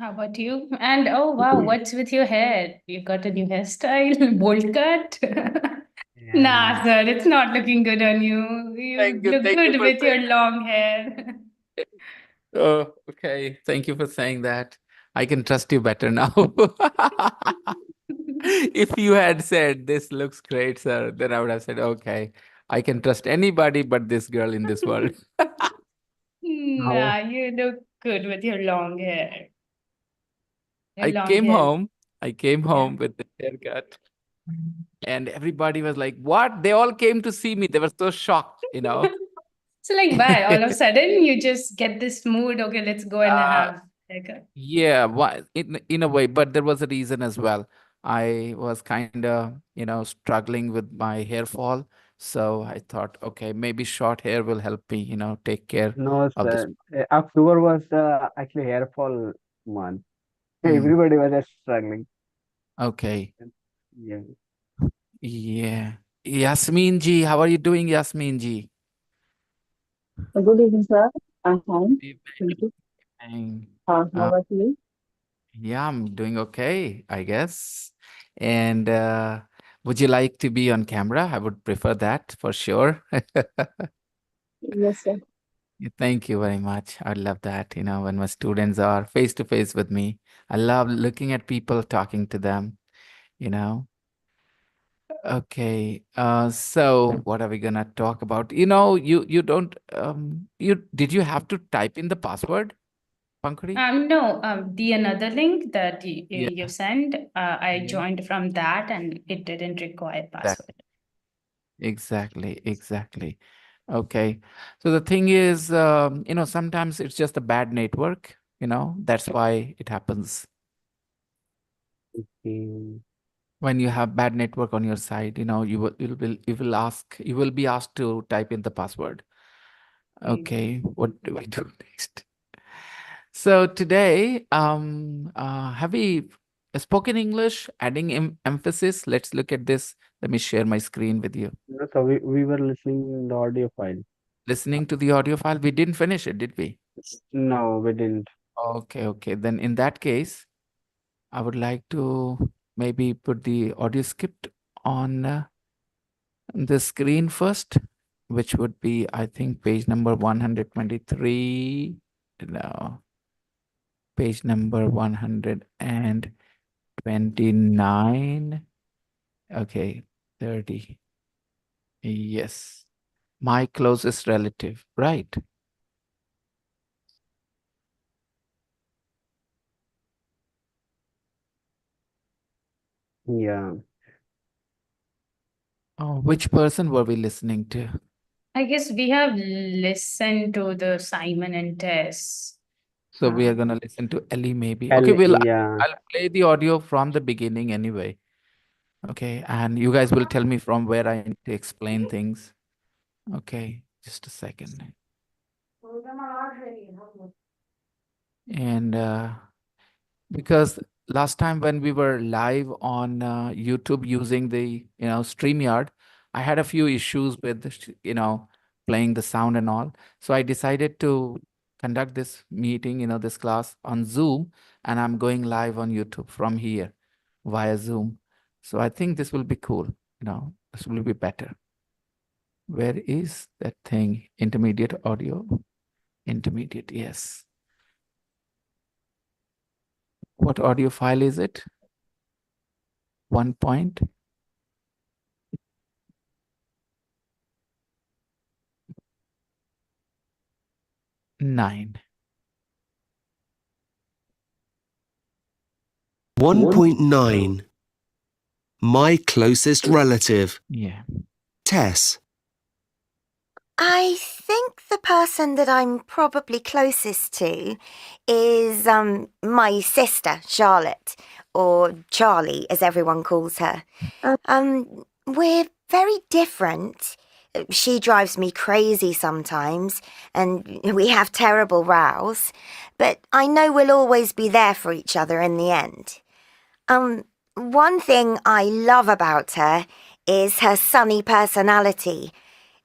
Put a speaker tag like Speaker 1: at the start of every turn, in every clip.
Speaker 1: How about you? And oh wow, what's with your hair? You got a new hairstyle, bold cut?
Speaker 2: Yeah.
Speaker 1: Nah, sir, it's not looking good on you. You look
Speaker 2: Thank you
Speaker 1: good
Speaker 2: for
Speaker 1: with
Speaker 2: saying
Speaker 1: your long hair.
Speaker 2: that. Oh, okay. Thank you for saying that. I can trust you better now. If you had said this looks great, sir, then I would have said, okay, I can trust anybody but this girl in this world.
Speaker 1: Nah,
Speaker 2: How
Speaker 1: you look good with your long hair. Your
Speaker 2: I
Speaker 1: long
Speaker 2: came
Speaker 1: hair.
Speaker 2: home, I came
Speaker 1: Yeah.
Speaker 2: home with the haircut, and everybody was like, what? They all came to see me. They were so shocked.
Speaker 1: So like why? All of a sudden you just get this mood, okay, let's go and
Speaker 2: Uh,
Speaker 1: have haircut.
Speaker 2: Yeah, why in a way, but there was a reason as well. I was kind of struggling with my hair fall, so I thought, okay, maybe short hair will help me take care
Speaker 3: No,
Speaker 2: of this.
Speaker 3: sir. October was actually hair fall month.
Speaker 2: Mm,
Speaker 3: Everybody was just struggling.
Speaker 2: okay.
Speaker 3: Yeah.
Speaker 2: Yeah. Yasmin ji, how are you doing, Yasmin ji?
Speaker 4: Good evening, sir. I'm fine. Thank you.
Speaker 2: Evening.
Speaker 4: How
Speaker 2: Uh,
Speaker 4: about you?
Speaker 2: yeah, I'm doing okay, I guess. And would you like to be on camera? I would prefer that for sure.
Speaker 4: Yes, sir.
Speaker 2: Thank you very much. I love that when my students are face to face with me. I love looking at people, talking to them. Okay. So what are we gonna talk about? You don't you did you have to type in the password, Pankari?
Speaker 1: No, the another link that
Speaker 2: Yeah,
Speaker 1: you sent, I
Speaker 2: yeah.
Speaker 1: joined from that and it didn't require
Speaker 2: Exactly.
Speaker 1: password.
Speaker 2: Exactly. Okay. So the thing is, sometimes it's just a bad network. That's why it happens.
Speaker 3: Okay.
Speaker 2: When you have bad network on your side you will be asked to type in the password.
Speaker 1: Mm.
Speaker 2: Okay, what do we do next? So today, have we spoken English, adding emphasis? Let's look at this. Let me share my screen with you.
Speaker 3: No, so we were listening the audio file.
Speaker 2: Listening to the audio file, we didn't finish it, did we?
Speaker 3: No, we didn't.
Speaker 2: Okay. Then in that case, I would like to maybe put the audio script on the screen first, which would be, I think, page number 123. No, page number 129. Okay, 30. Yes. My closest relative, right?
Speaker 3: Yeah.
Speaker 2: Oh, which person were we listening to?
Speaker 1: I guess we have listened to the Simon and Tess.
Speaker 2: So we are
Speaker 1: Um,
Speaker 2: gonna listen to Ellie maybe. Okay,
Speaker 3: L,
Speaker 2: we'll
Speaker 3: yeah.
Speaker 2: I'll play the audio from the beginning anyway. Okay, and you guys will tell me from where I need to explain things. Okay, just a second. And because last time when we were live on YouTube using the StreamYard, I had a few issues with playing the sound and all. So I decided to conduct this meeting this class on Zoom, and I'm going live on YouTube from here via Zoom. So I think this will be cool. This will be better. Where is that thing? Intermediate audio? Intermediate, yes. What audio file is it? 1.9.
Speaker 5: 1.9 My closest relative,
Speaker 2: Yeah.
Speaker 5: Tess.
Speaker 6: I think the person that I'm probably closest to is my sister, Charlotte, or Charlie, as everyone calls her. We're very different. She drives me crazy sometimes, and we have terrible rows, but I know we'll always be there for each other in the end. One thing I love about her is her sunny personality.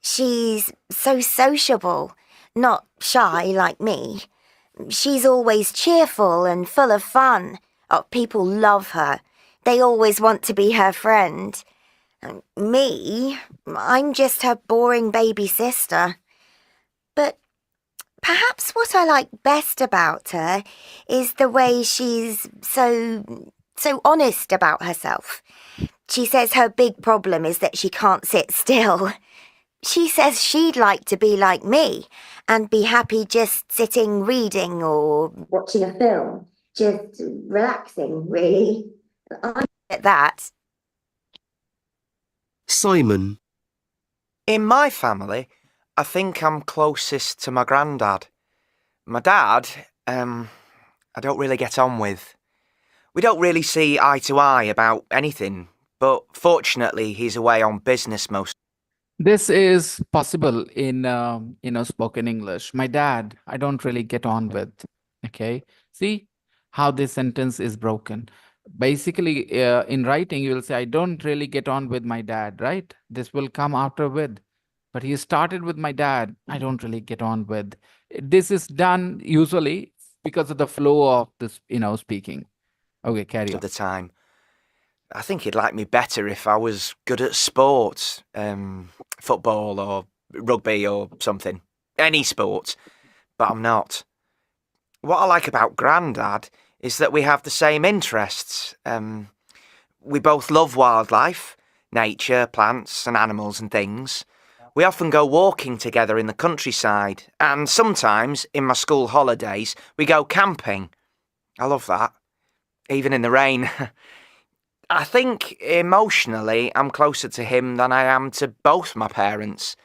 Speaker 6: She's so sociable, not shy like me. She's always cheerful and full of fun. Oh, people love her. They always want to be her friend. Me, I'm just her boring baby sister. But perhaps what I like best about her is the way she's so honest about herself. She says her big problem is that she can't sit still. She says she'd like to be like me and be happy just sitting reading or watching a film, just relaxing, really. I get that.
Speaker 5: Simon,
Speaker 7: In my family, I think I'm closest to my granddad. My dad, I don't really get on with. We don't really see eye to eye about anything, but fortunately he's away on business most.
Speaker 2: This is possible in spoken English. My dad, I don't really get on with. Okay, see how this sentence is broken. Basically, in writing, you will say, I don't really get on with my dad, right? This will come after with. But he started with my dad, I don't really get on with. This is done usually because of the flow of this, speaking. Okay, carry
Speaker 7: Of
Speaker 2: on.
Speaker 7: the time. I think he'd like me better if I was good at sports, football or rugby or something. Any sport, but I'm not. What I like about Grandad is that we have the same interests. We both love wildlife, nature, plants and animals and things. We often go walking together in the countryside, and sometimes, in my school holidays, we go camping. I love that. Even in the rain. I think emotionally I'm closer to him than I am to both my parents.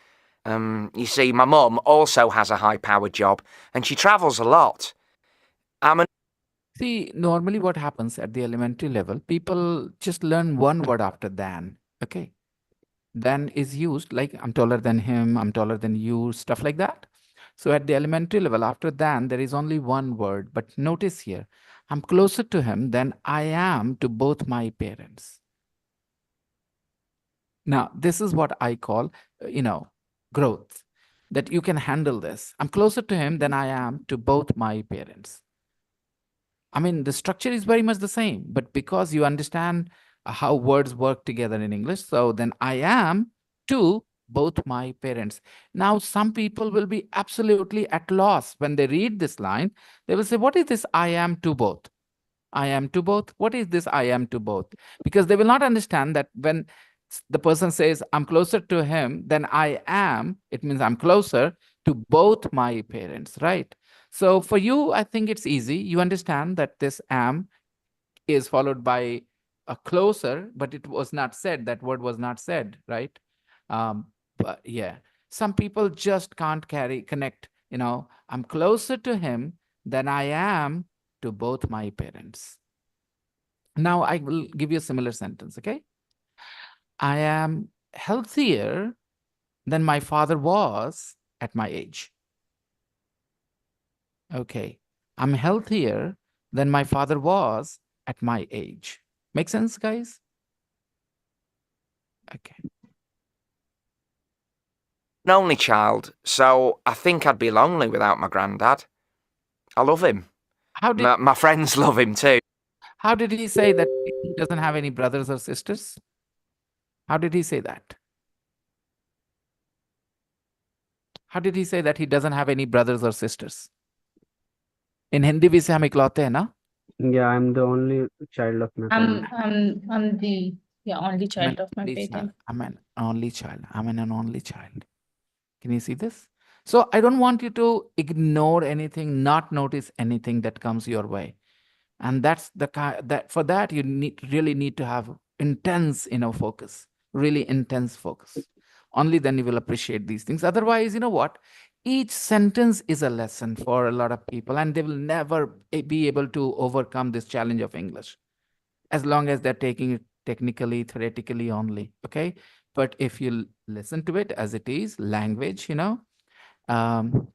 Speaker 7: You see, my mum also has a high-powered job and she travels a lot.
Speaker 2: See, normally what happens at the elementary level, people just learn one word after than. Okay. Than is used like I'm taller than him, I'm taller than you, stuff like that. So at the elementary level, after than, there is only one word. But notice here, I'm closer to him than I am to both my parents. Now, this is what I call, growth, that you can handle this. I'm closer to him than I am to both my parents. I mean, the structure is very much the same, but because you understand how words work together in English, so then I am to both my parents. Now, some people will be absolutely at loss when they read this line. They will say, what is this I am to both? I am to both. What is this I am to both? Because they will not understand that when the person says, I'm closer to him than I am, it means I'm closer to both my parents, right? So for you, I think it's easy. You understand that this am is followed by a closer, but it was not said. That word was not said, right? But yeah, some people just can't connect. I'm closer to him than I am to both my parents. Now I will give you a similar sentence, okay? I am healthier than my father was at my age. Okay. I'm healthier than my father was at my age. Make sense, guys? Okay.
Speaker 7: An only child, so I think I'd be lonely without my granddad. I love him. My friends love him too.
Speaker 2: How did he say that he doesn't have any brothers or sisters? How did he say that? How did he say that he doesn't have any brothers or sisters? In Hindi भी से हम इकलौते हैं ना?
Speaker 3: Yeah, I'm the only child of my parents.
Speaker 1: I'm the only child of my parents.
Speaker 2: I'm an only child. I'm an only child. Can you see this? So I don't want you to ignore anything, not notice anything that comes your way. And that's that for that you really need to have intense, focus, really intense focus. Only then you will appreciate these things. Otherwise, you know what? Each sentence is a lesson for a lot of people, and they will never be able to overcome this challenge of English as long as they're taking it technically, theoretically only. Okay. But if you listen to it as it is, language, and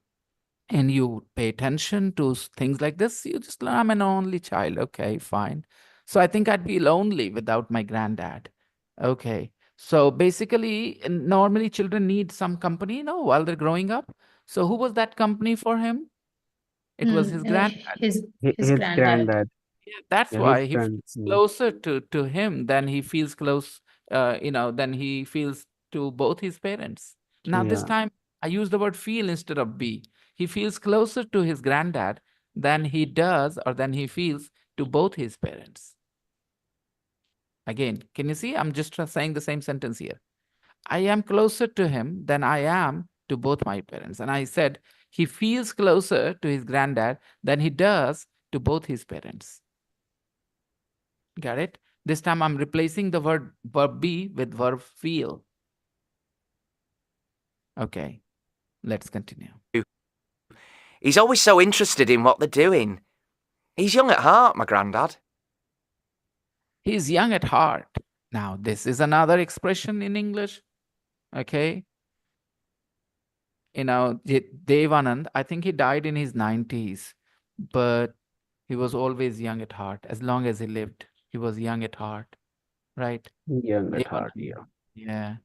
Speaker 2: you pay attention to things like this, you just learn, I'm an only child. Okay, fine. So I think I'd be lonely without my granddad. Okay. So basically, normally children need some company, while they're growing up. So who was that company for him? It was his granddad.
Speaker 1: His
Speaker 3: His
Speaker 1: granddad.
Speaker 3: granddad.
Speaker 2: Yeah, that's
Speaker 3: Yeah, his
Speaker 2: why he
Speaker 3: grand.
Speaker 2: feels closer to him than he feels close, than he feels to both his parents. Now, this
Speaker 3: Yeah.
Speaker 2: time I use the word feel instead of be. He feels closer to his granddad than he does or than he feels to both his parents. Again, can you see? I'm just saying the same sentence here. I am closer to him than I am to both my parents. And I said, he feels closer to his granddad than he does to both his parents. Got it? This time I'm replacing the verb be with verb feel. Okay, let's continue.
Speaker 7: He's always so interested in what they're doing. He's young at heart, my granddad.
Speaker 2: He's young at heart. Now, this is another expression in English. Okay. Devanand, I think he died in his 90s, but he was always young at heart. As long as he lived, he was young at heart, right?
Speaker 3: Young at heart.
Speaker 2: Devanand.
Speaker 3: Yeah.
Speaker 2: Yeah.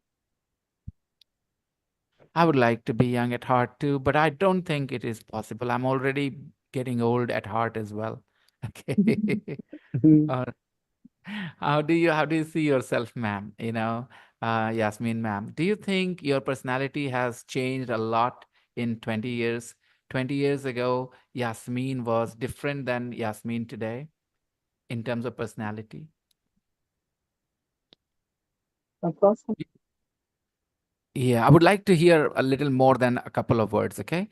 Speaker 2: I would like to be young at heart too, but I don't think it is possible. I'm already getting old at heart as well. Okay. Or how do you see yourself, ma'am? Yasmin, ma'am. Do you think your personality has changed a lot in 20 years? 20 years ago, Yasmin was different than Yasmin today in terms of personality.
Speaker 4: Of course.
Speaker 2: Yeah, I would like to hear a little more than a couple of words, okay?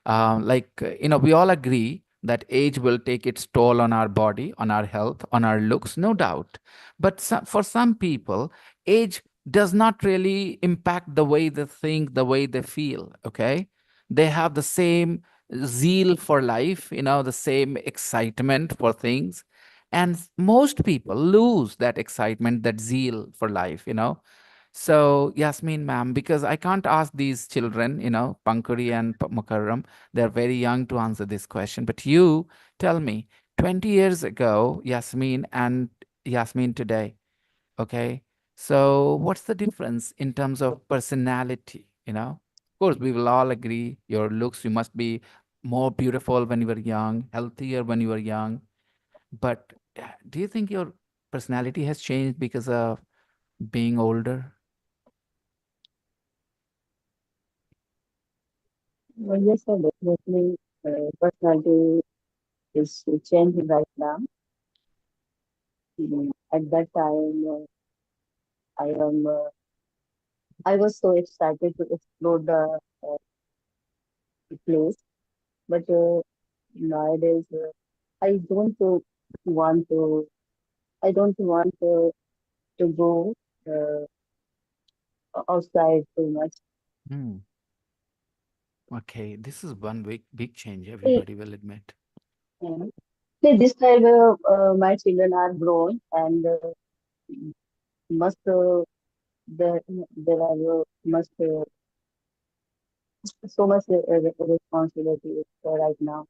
Speaker 2: We all agree that age will take its toll on our body, on our health, on our looks, no doubt. But for some people, age does not really impact the way they think, the way they feel, okay? They have the same zeal for life, the same excitement for things. And most people lose that excitement, that zeal for life. So, Yasmin, ma'am, because I can't ask these children, Pankuri and Mukarram, they're very young to answer this question. But you tell me, 20 years ago, Yasmin and Yasmin today, okay? So, what's the difference in terms of personality? Of course, we will all agree your looks, you must be more beautiful when you were young, healthier when you were young. But do you think your personality has changed because of being older?
Speaker 4: Well, yes, sir, definitely. Personality is changing right now. At that time, I am. I was so excited to explore the place, but nowadays I don't want to. I don't want to go uh, outside too much.
Speaker 2: Hmm. Okay, this is one big change,
Speaker 4: Eh,
Speaker 2: everybody will admit.
Speaker 4: uh, this time, my children are grown and must there there are must so much responsibility right now.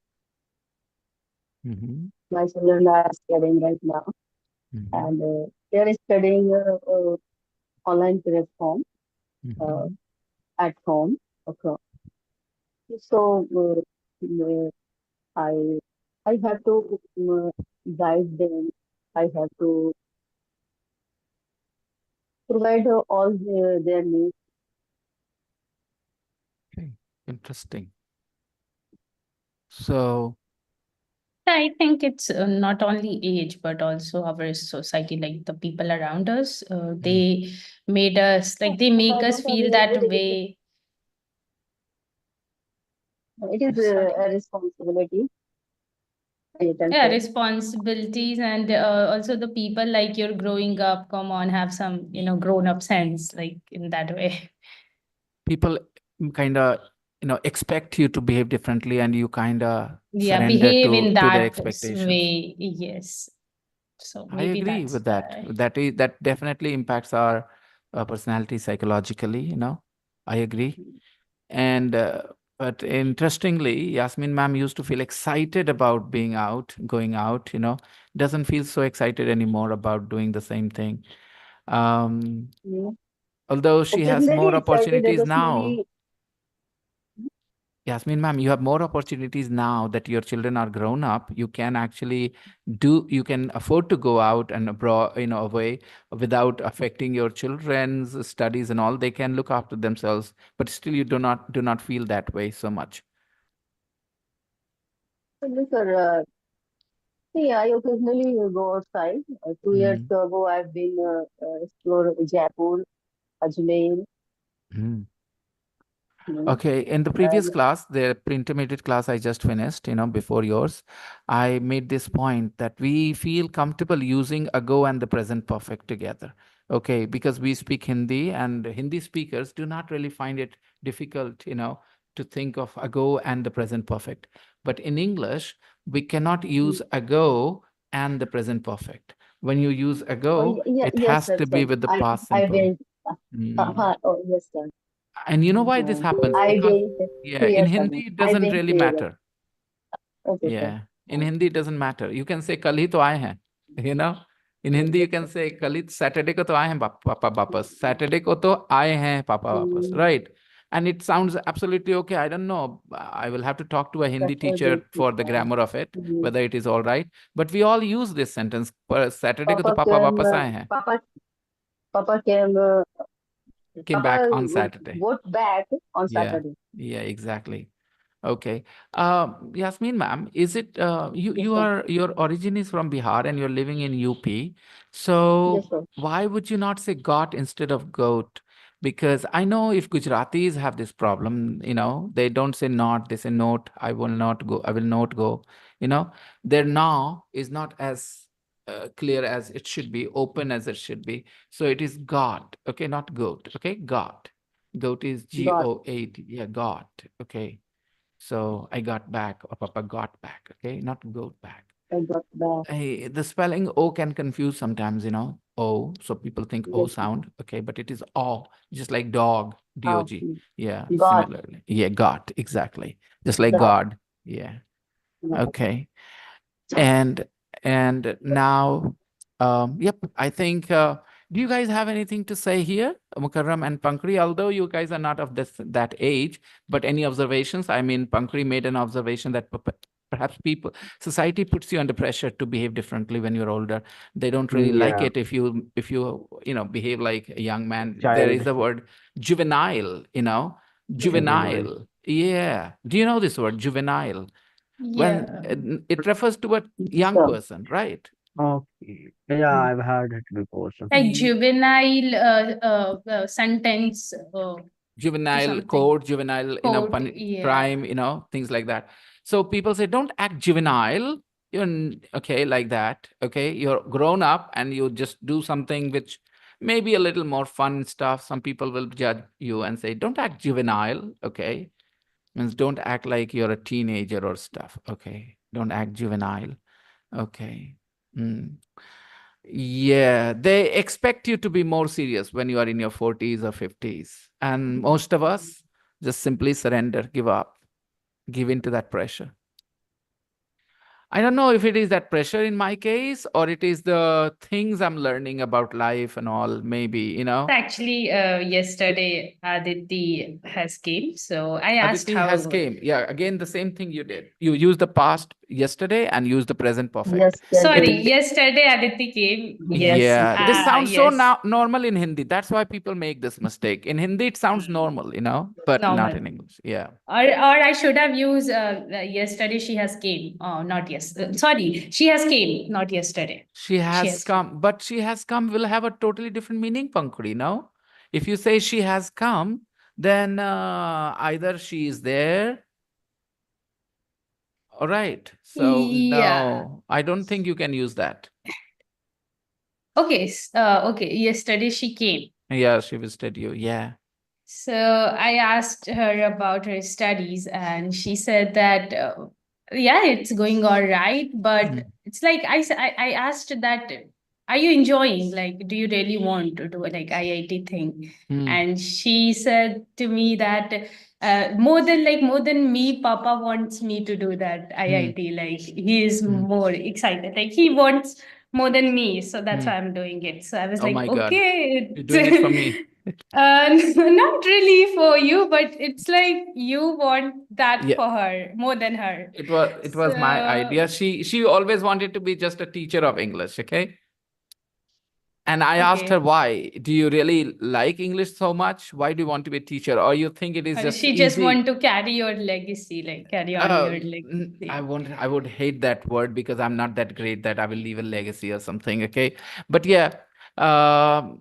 Speaker 2: Mm-hmm.
Speaker 4: My children are studying right now,
Speaker 2: Mm-hmm.
Speaker 4: and they are studying online platform uh,
Speaker 2: Mm-hmm.
Speaker 4: at home. Okay. So I I have to guide them. I have to provide all their needs.
Speaker 2: Okay, interesting. So,
Speaker 1: I think it's not only age, but also our society, like the people around us. They made us, like, they
Speaker 4: But
Speaker 1: make
Speaker 4: I
Speaker 1: us
Speaker 4: don't have
Speaker 1: feel that
Speaker 4: any.
Speaker 1: way.
Speaker 4: It is
Speaker 1: Sorry.
Speaker 4: a responsibility. You can
Speaker 1: Yeah,
Speaker 4: say.
Speaker 1: responsibilities, and also the people, like, you're growing up, come on, have some, grown up sense, like, in that way.
Speaker 2: people kind of, expect you to behave differently and you kind of
Speaker 1: Yeah,
Speaker 2: surrender
Speaker 1: behave in
Speaker 2: to their
Speaker 1: that
Speaker 2: expectations.
Speaker 1: way. Yes. So
Speaker 2: I
Speaker 1: maybe
Speaker 2: agree
Speaker 1: that's
Speaker 2: with that.
Speaker 1: why.
Speaker 2: That definitely impacts our personality psychologically. I agree. And but interestingly, Yasmin ma'am used to feel excited about going out. Doesn't feel so excited anymore about doing the same thing. Um,
Speaker 4: Yeah.
Speaker 2: although she has more
Speaker 4: Occasionally excited,
Speaker 2: opportunities now.
Speaker 4: occasionally
Speaker 2: Yasmin ma'am, you have more opportunities now that your children are grown up. You can actually you can afford to go out and abroad, away without affecting your children's studies and all. They can look after themselves, but still you do not feel that way so much.
Speaker 4: Yes, sir. See, I occasionally go outside. 2 years
Speaker 2: Mm.
Speaker 4: ago, I've been explore Jaipur, Ajmer.
Speaker 2: Mm.
Speaker 4: Mm.
Speaker 2: Okay, in the previous
Speaker 4: And
Speaker 2: class, the pre-intermediate class I just finished, before yours, I made this point that we feel comfortable using ago and the present perfect together. Okay, because we speak Hindi and Hindi speakers do not really find it difficult, to think of ago and the present perfect. But in English, we cannot use ago and the present perfect. When you use ago,
Speaker 4: yeah,
Speaker 2: it
Speaker 4: yes,
Speaker 2: has
Speaker 4: sir,
Speaker 2: to
Speaker 4: sir.
Speaker 2: be with the
Speaker 4: I
Speaker 2: past
Speaker 4: I
Speaker 2: simple.
Speaker 4: went.
Speaker 2: Mm.
Speaker 4: Oh, yes, sir.
Speaker 2: And you know why this happens?
Speaker 4: I
Speaker 2: Because,
Speaker 4: went
Speaker 2: yeah, in
Speaker 4: 2 years
Speaker 2: Hindi,
Speaker 4: ago.
Speaker 2: it
Speaker 4: I
Speaker 2: doesn't
Speaker 4: went
Speaker 2: really
Speaker 4: there.
Speaker 2: matter.
Speaker 4: Okay, sir.
Speaker 2: Yeah. In Hindi, it doesn't matter. You can say, kal hi to aaye hain. You know? In Hindi, you
Speaker 4: Yes,
Speaker 2: can
Speaker 4: sir.
Speaker 2: say, kal hi, Saturday ko to aaye hain papa wapas. Saturday ko to aaye hain papa wapas.
Speaker 4: Mm,
Speaker 2: Right. And it sounds absolutely okay. I don't know. I will have to talk to a Hindi teacher
Speaker 4: Saturday.
Speaker 2: for the grammar of it,
Speaker 4: Mm.
Speaker 2: whether it is all right. But we all use this sentence. Saturday ko to
Speaker 4: Papa
Speaker 2: papa
Speaker 4: came.
Speaker 2: wapas aaye hain.
Speaker 4: Papa came.
Speaker 2: Came back
Speaker 4: Papa
Speaker 2: on Saturday.
Speaker 4: got back on
Speaker 2: Yeah.
Speaker 4: Saturday.
Speaker 2: Yeah, exactly. Okay. Yasmin ma'am, is it
Speaker 4: Yes, sir.
Speaker 2: your origin is from Bihar and you're living in UP.
Speaker 4: Yes,
Speaker 2: So
Speaker 4: sir.
Speaker 2: why would you not say got instead of goat? Because I know if Gujaratis have this problem, they don't say not, they say note, I will not go, I will not go. Their now is not as clear as it should be, open as it should be. So it is got, okay, not goat, okay, got. Goat is
Speaker 4: Got.
Speaker 2: G-O-A-T, yeah, got, okay. So I got back, or Papa got back, okay, not go back.
Speaker 4: I got back.
Speaker 2: The spelling O can confuse sometimes, O. So people think O
Speaker 4: Yes, sir.
Speaker 2: sound, okay, but it is O, just like dog, D-O-G.
Speaker 4: Okay.
Speaker 2: Yeah,
Speaker 4: Got.
Speaker 2: similarly. Yeah, got, exactly. Just like
Speaker 4: Got.
Speaker 2: God. Yeah,
Speaker 4: Got.
Speaker 2: okay. And now, yep, I think, do you guys have anything to say here, Mukarram and Pankri? Although you guys are not of that age, but any observations? I mean, Pankri made an observation that perhaps society puts you under pressure to behave differently when you're older. They don't really like
Speaker 3: Yeah,
Speaker 2: it if you behave like a young man. There
Speaker 3: child.
Speaker 2: is a word juvenile,
Speaker 3: Juvenile.
Speaker 2: juvenile. Yeah. Do you know this word juvenile? When
Speaker 1: Yeah.
Speaker 2: it refers to a
Speaker 4: Yes,
Speaker 2: young
Speaker 4: sir.
Speaker 2: person, right?
Speaker 3: Okay. Yeah,
Speaker 4: Mm.
Speaker 3: I've heard it before. So.
Speaker 1: Like
Speaker 2: Ye-
Speaker 1: juvenile sentence to
Speaker 2: Juvenile
Speaker 1: something.
Speaker 2: court, juvenile,
Speaker 1: Quote, yeah.
Speaker 2: crime, things like that. So people say, don't act juvenile. Okay, like that. Okay, you're grown up and you just do something which may be a little more fun stuff. Some people will judge you and say, don't act juvenile. Okay, means don't act like you're a teenager or stuff. Okay, don't act juvenile. Okay. Mm. Yeah, they expect you to be more serious when you are in your 40s or 50s. And most of us just simply surrender, give up, give in to that pressure. I don't know if it is that pressure in my case or it is the things I'm learning about life and all, maybe.
Speaker 1: Actually, yesterday Aditi has came, so I asked
Speaker 2: Aditi has
Speaker 1: how.
Speaker 2: came. Yeah, again, the same thing you did. You used the past yesterday and use the present perfect.
Speaker 1: Sorry,
Speaker 4: Yesterday.
Speaker 1: yesterday Aditi came. Yes,
Speaker 2: Yeah, this sounds so
Speaker 1: yes,
Speaker 2: now normal in Hindi. That's why people make this mistake. In Hindi, it sounds normal, but not
Speaker 1: normal.
Speaker 2: in English. Yeah.
Speaker 1: Or I should have used yesterday she has came. Oh, not yes. Sorry, she has came, not yesterday.
Speaker 2: She
Speaker 1: She
Speaker 2: has
Speaker 1: has come.
Speaker 2: come, but she has come will have a totally different meaning, Pankuri, no? If you say she has come, then either she is there. All right. So,
Speaker 1: Yeah.
Speaker 2: no, I don't think you can use that.
Speaker 1: Okay. Okay. Yesterday she came.
Speaker 2: Yeah, she visited you. Yeah.
Speaker 1: So I asked her about her studies, and she said that, yeah, it's going all right. But
Speaker 2: Mm,
Speaker 1: it's like I asked that, are you enjoying? Like, do you really want to do like IIT thing?
Speaker 2: mm,
Speaker 1: And she said to me that more than me, Papa wants me to do that
Speaker 2: mm,
Speaker 1: IIT. Like he is
Speaker 2: mm,
Speaker 1: more excited. Like he wants more than me, so that's why
Speaker 2: mm.
Speaker 1: I'm doing it. So I was
Speaker 2: Oh
Speaker 1: like,
Speaker 2: my God.
Speaker 1: okay.
Speaker 2: You're doing it for me.
Speaker 1: Not really for you, but it's like you want that
Speaker 2: Yeah,
Speaker 1: for her more than her.
Speaker 2: it was my
Speaker 1: So,
Speaker 2: idea. She always wanted to be just a teacher of English, okay? And I asked her,
Speaker 1: okay.
Speaker 2: why? Do you really like English so much? Why do you want to be a teacher? Or you think it is just
Speaker 1: She just
Speaker 2: easy?
Speaker 1: want to carry your legacy, like carry on your
Speaker 2: I
Speaker 1: legacy.
Speaker 2: won't. I would hate that word because I'm not that great that I will leave a legacy or something. Okay, but yeah, um,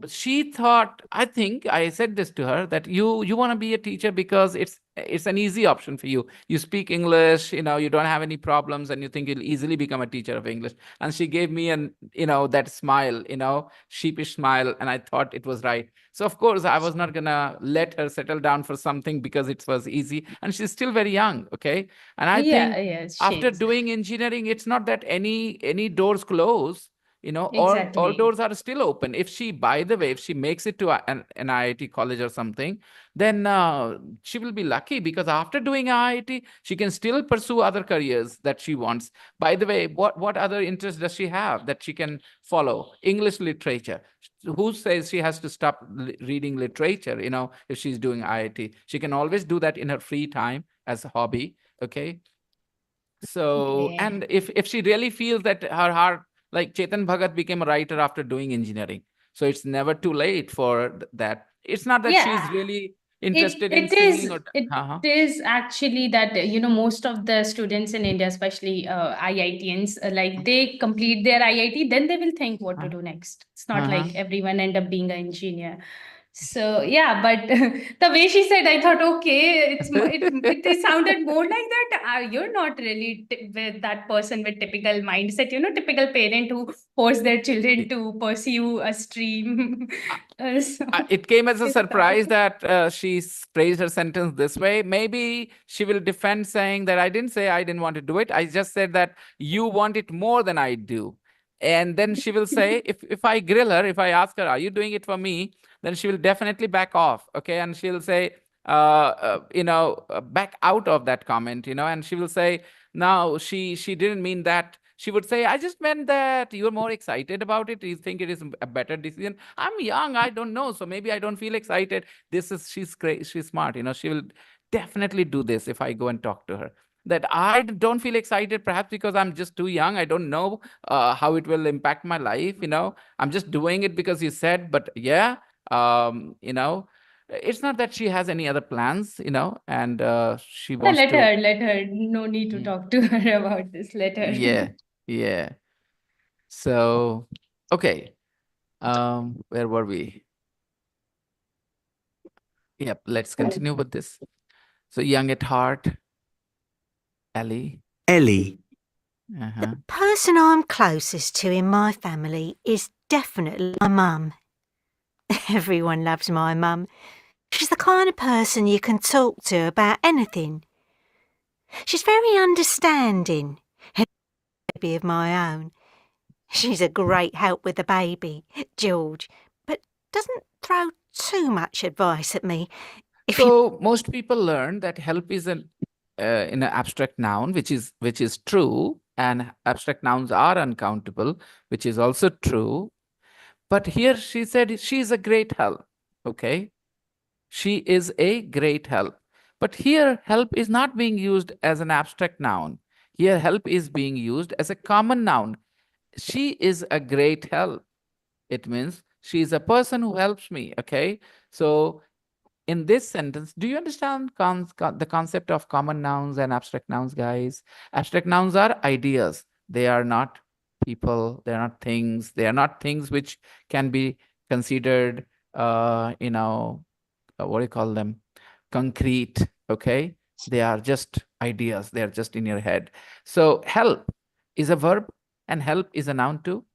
Speaker 2: she thought. I think I said this to her that you want to be a teacher because it's an easy option for you. You speak English. You don't have any problems, and you think you'll easily become a teacher of English. And she gave me an that smile, sheepish smile, and I thought it was right. So of course I was not gonna let her settle down for something because it was easy, and she's still very young. Okay, and I
Speaker 1: Yeah,
Speaker 2: think
Speaker 1: yes, she
Speaker 2: after
Speaker 1: is.
Speaker 2: doing engineering, it's not that any doors close. All
Speaker 1: Exactly.
Speaker 2: doors are still open. If she, by the way, if she makes it to an IIT college or something, then she will be lucky because after doing IIT, she can still pursue other careers that she wants. By the way, what other interest does she have that she can follow? English literature. Who says she has to stop reading literature? If she's doing IIT, she can always do that in her free time as a hobby. Okay, so,
Speaker 1: Okay.
Speaker 2: and if she really feels that her heart, like Chetan Bhagat became a writer after doing engineering, so it's never too late for that. It's not that she's
Speaker 1: Yeah,
Speaker 2: really
Speaker 1: it
Speaker 2: interested in
Speaker 1: it
Speaker 2: singing
Speaker 1: is
Speaker 2: or
Speaker 1: it
Speaker 2: uh-huh,
Speaker 1: is actually that most of the students in India, especially IITians, like they complete their IIT, then they will think what to do next. It's not
Speaker 2: uh-huh.
Speaker 1: like everyone end up being an engineer. So yeah, but the way she said, I thought, okay, it sounded more like that. You're not really with that person with typical mindset, typical parent who force their children to pursue a stream. So,
Speaker 2: It came as a
Speaker 1: I thought,
Speaker 2: surprise that she phrased her sentence this way. Maybe she will defend saying that I didn't say I didn't want to do it. I just said that you want it more than I do. And then she will say, if I grill her, if I ask her, are you doing it for me? Then she will definitely back off. Okay. And she'll say, back out of that comment, and she will say, no, she didn't mean that. She would say, I just meant that you're more excited about it. You think it is a better decision. I'm young, I don't know. So maybe I don't feel excited. She's great, she's smart. She will definitely do this if I go and talk to her. That I don't feel excited, perhaps because I'm just too young. I don't know how it will impact my life. I'm just doing it because you said, but yeah, it's not that she has any other plans, and she
Speaker 1: yeah,
Speaker 2: wants to.
Speaker 1: let her. No need to
Speaker 2: Mm.
Speaker 1: talk to her about this. Let her.
Speaker 2: Yeah, yeah. So, okay. Where were we? Yep, let's continue with this. So, young at heart, Ellie.
Speaker 5: Ellie,
Speaker 2: Uh-huh.
Speaker 6: Person I'm closest to in my family is definitely my mum. Everyone loves my mum. She's the kind of person you can talk to about anything. She's very understanding. Had a baby of my own. She's a great help with the baby, George, but doesn't throw too much advice at me. If you
Speaker 2: So, most people learn that help is in an abstract noun, which is true, and abstract nouns are uncountable, which is also true. But here she said she is a great help. Okay, she is a great help. But here, help is not being used as an abstract noun. Here, help is being used as a common noun. She is a great help. It means she is a person who helps me. Okay. So, in this sentence, do you understand the concept of common nouns and abstract nouns, guys? Abstract nouns are ideas, they are not people, they are not things, they are not things which can be considered, what do you call them? Concrete. Okay. They are just ideas, they are just in your head. So, help is a verb, and help is a noun too.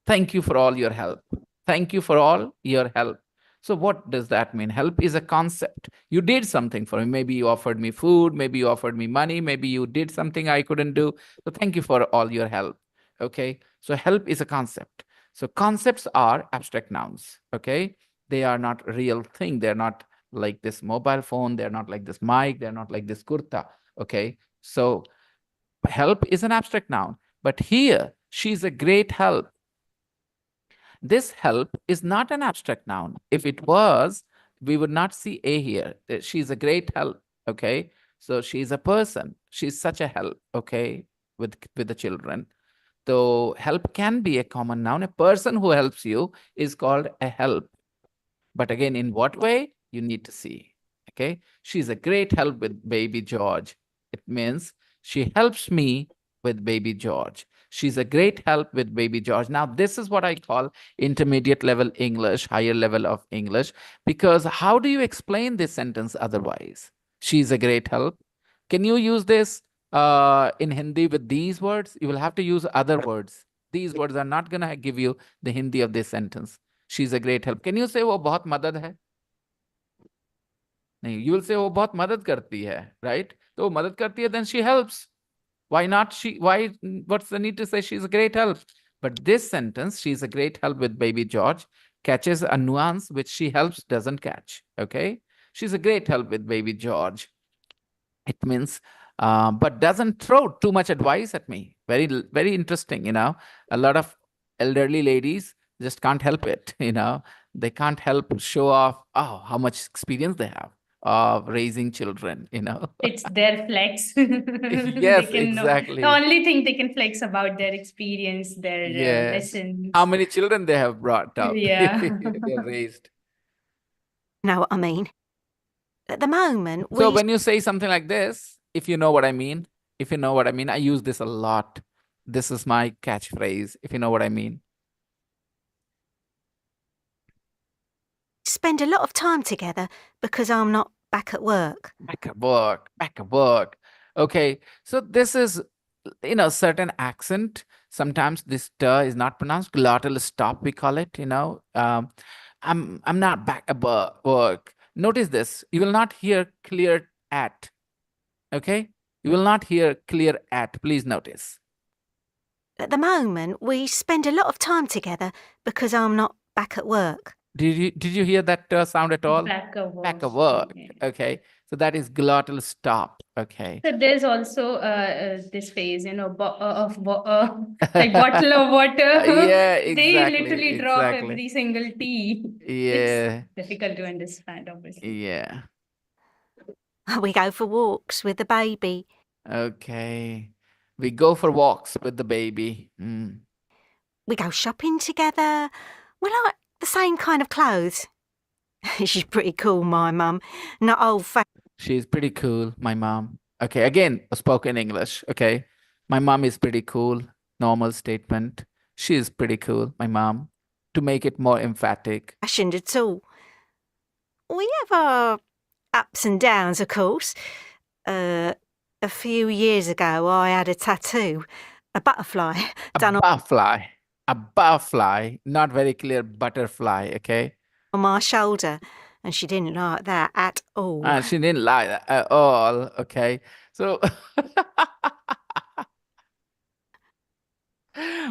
Speaker 2: Thank you for all your help. Thank you for all your help. So, what does that mean? Help is a concept. You did something for me. Maybe you offered me food. Maybe you offered me money. Maybe you did something I couldn't do. So, thank you for all your help. Okay. So, help is a concept. So, concepts are abstract nouns. Okay. They are not real thing. They're not like this mobile phone. They're not like this mic. They're not like this kurta. Okay. So, help is an abstract noun. But here, she's a great help. This help is not an abstract noun. If it was, we would not see a here. She's a great help. Okay. So she's a person. She's such a help. Okay. With the children. So help can be a common noun. A person who helps you is called a help. But again, in what way? You need to see. Okay. She's a great help with baby George. It means she helps me with baby George. She's a great help with baby George. Now, this is what I call intermediate level English, higher level of English, because how do you explain this sentence otherwise? She's a great help. Can you use this in Hindi with these words? You will have to use other words. These words are not going to give you the Hindi of this sentence. She's a great help. Can you say वो बहुत मदद है? नहीं, you will say वो बहुत मदद करती है, right? तो वो मदद करती है, then she helps. Why not she? Why? What's the need to say she's a great help? But this sentence, she's a great help with baby George, catches a nuance which she helps doesn't catch. Okay, she's a great help with baby George. It means, but doesn't throw too much advice at me. Very interesting. A lot of elderly ladies just can't help it. They can't help show off how much experience they have of raising children.
Speaker 1: It's their flex.
Speaker 2: Yes,
Speaker 1: The
Speaker 2: exactly.
Speaker 1: only thing they can flex about their experience, their
Speaker 2: Yes.
Speaker 1: lessons.
Speaker 2: How many children they have brought up.
Speaker 1: Yeah.
Speaker 2: They've raised.
Speaker 6: Know what I mean? At the moment,
Speaker 2: So
Speaker 6: we
Speaker 2: when you say something like this, if you know what I mean, I use this a lot. This is my catchphrase, if you know what I mean.
Speaker 6: spend a lot of time together because I'm not back at work.
Speaker 2: Back at work. Okay, so this is, certain accent. Sometimes this is not pronounced. Glottal stop, we call it. I'm not back at work. Notice this. You will not hear clear at. Okay, you will not hear clear at. Please notice.
Speaker 6: At the moment, we spend a lot of time together because I'm not back at work.
Speaker 2: Did you hear that sound at all?
Speaker 1: Back of
Speaker 2: Back at
Speaker 1: work.
Speaker 2: work. Okay, so that is glottal stop. Okay.
Speaker 1: So there's also this phase, like bottle of water.
Speaker 2: Yeah,
Speaker 1: They
Speaker 2: exactly,
Speaker 1: literally drop
Speaker 2: exactly.
Speaker 1: every single T.
Speaker 2: Yeah.
Speaker 1: It's difficult to understand, obviously.
Speaker 2: Yeah.
Speaker 6: We go for walks with the baby.
Speaker 2: Okay. We go for walks with the baby. Mm.
Speaker 6: We go shopping together. We like the same kind of clothes. She's pretty cool, my mum. Not old-fashioned.
Speaker 2: She's pretty cool, my mom. Okay, again, a spoken English. Okay. My mom is pretty cool. Normal statement. She is pretty cool, my mom. To make it more emphatic.
Speaker 6: At all. We have our ups and downs, of course. A few years ago, I had a tattoo, a butterfly, done
Speaker 2: A butterfly, not very clear butterfly, okay?
Speaker 6: on my shoulder, and she didn't like that at all.
Speaker 2: And she didn't like that at all, okay? So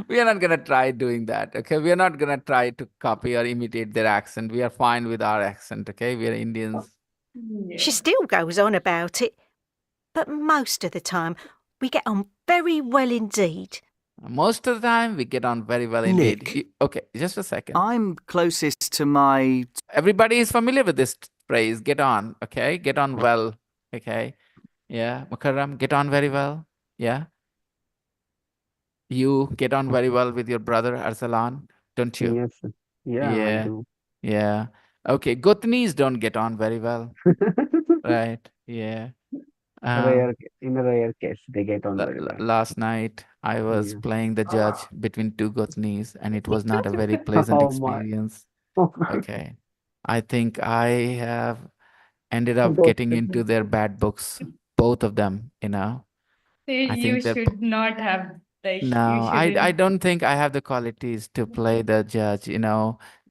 Speaker 2: we are not going to try doing that, okay? We are not going to try to copy or imitate their accent. We are fine with our accent, okay? We are Indians.
Speaker 1: Yeah.
Speaker 6: She still goes on about it, but most of the time, we get on very well indeed.
Speaker 2: Most of the time, we get on very well indeed.
Speaker 5: Nick.
Speaker 2: Okay, just a second.
Speaker 8: I'm closest to my...
Speaker 2: Everybody is familiar with this phrase, get on, okay? Get on well, okay? Yeah, Mukarram, get on very well, yeah? You get on very well with your brother Arsalan, don't you?
Speaker 3: Yes, sir. Yeah, I
Speaker 2: Yeah,
Speaker 3: do.
Speaker 2: yeah. Okay, Gotnis don't get on very well, right? Yeah.
Speaker 3: In a rare case, they get on very well.
Speaker 2: Last night, I was
Speaker 3: Yeah.
Speaker 2: playing the judge between two Gotnis, and it was not a very pleasant
Speaker 3: Oh my.
Speaker 2: experience.
Speaker 3: Oh my.
Speaker 2: Okay. I think I have ended up
Speaker 3: Both
Speaker 2: getting
Speaker 3: of
Speaker 2: into
Speaker 3: them.
Speaker 2: their bad books, both of them, I
Speaker 1: You
Speaker 2: think they're
Speaker 1: should not have, like, you
Speaker 2: No, I
Speaker 1: shouldn't.
Speaker 2: don't think I have the qualities to play the judge,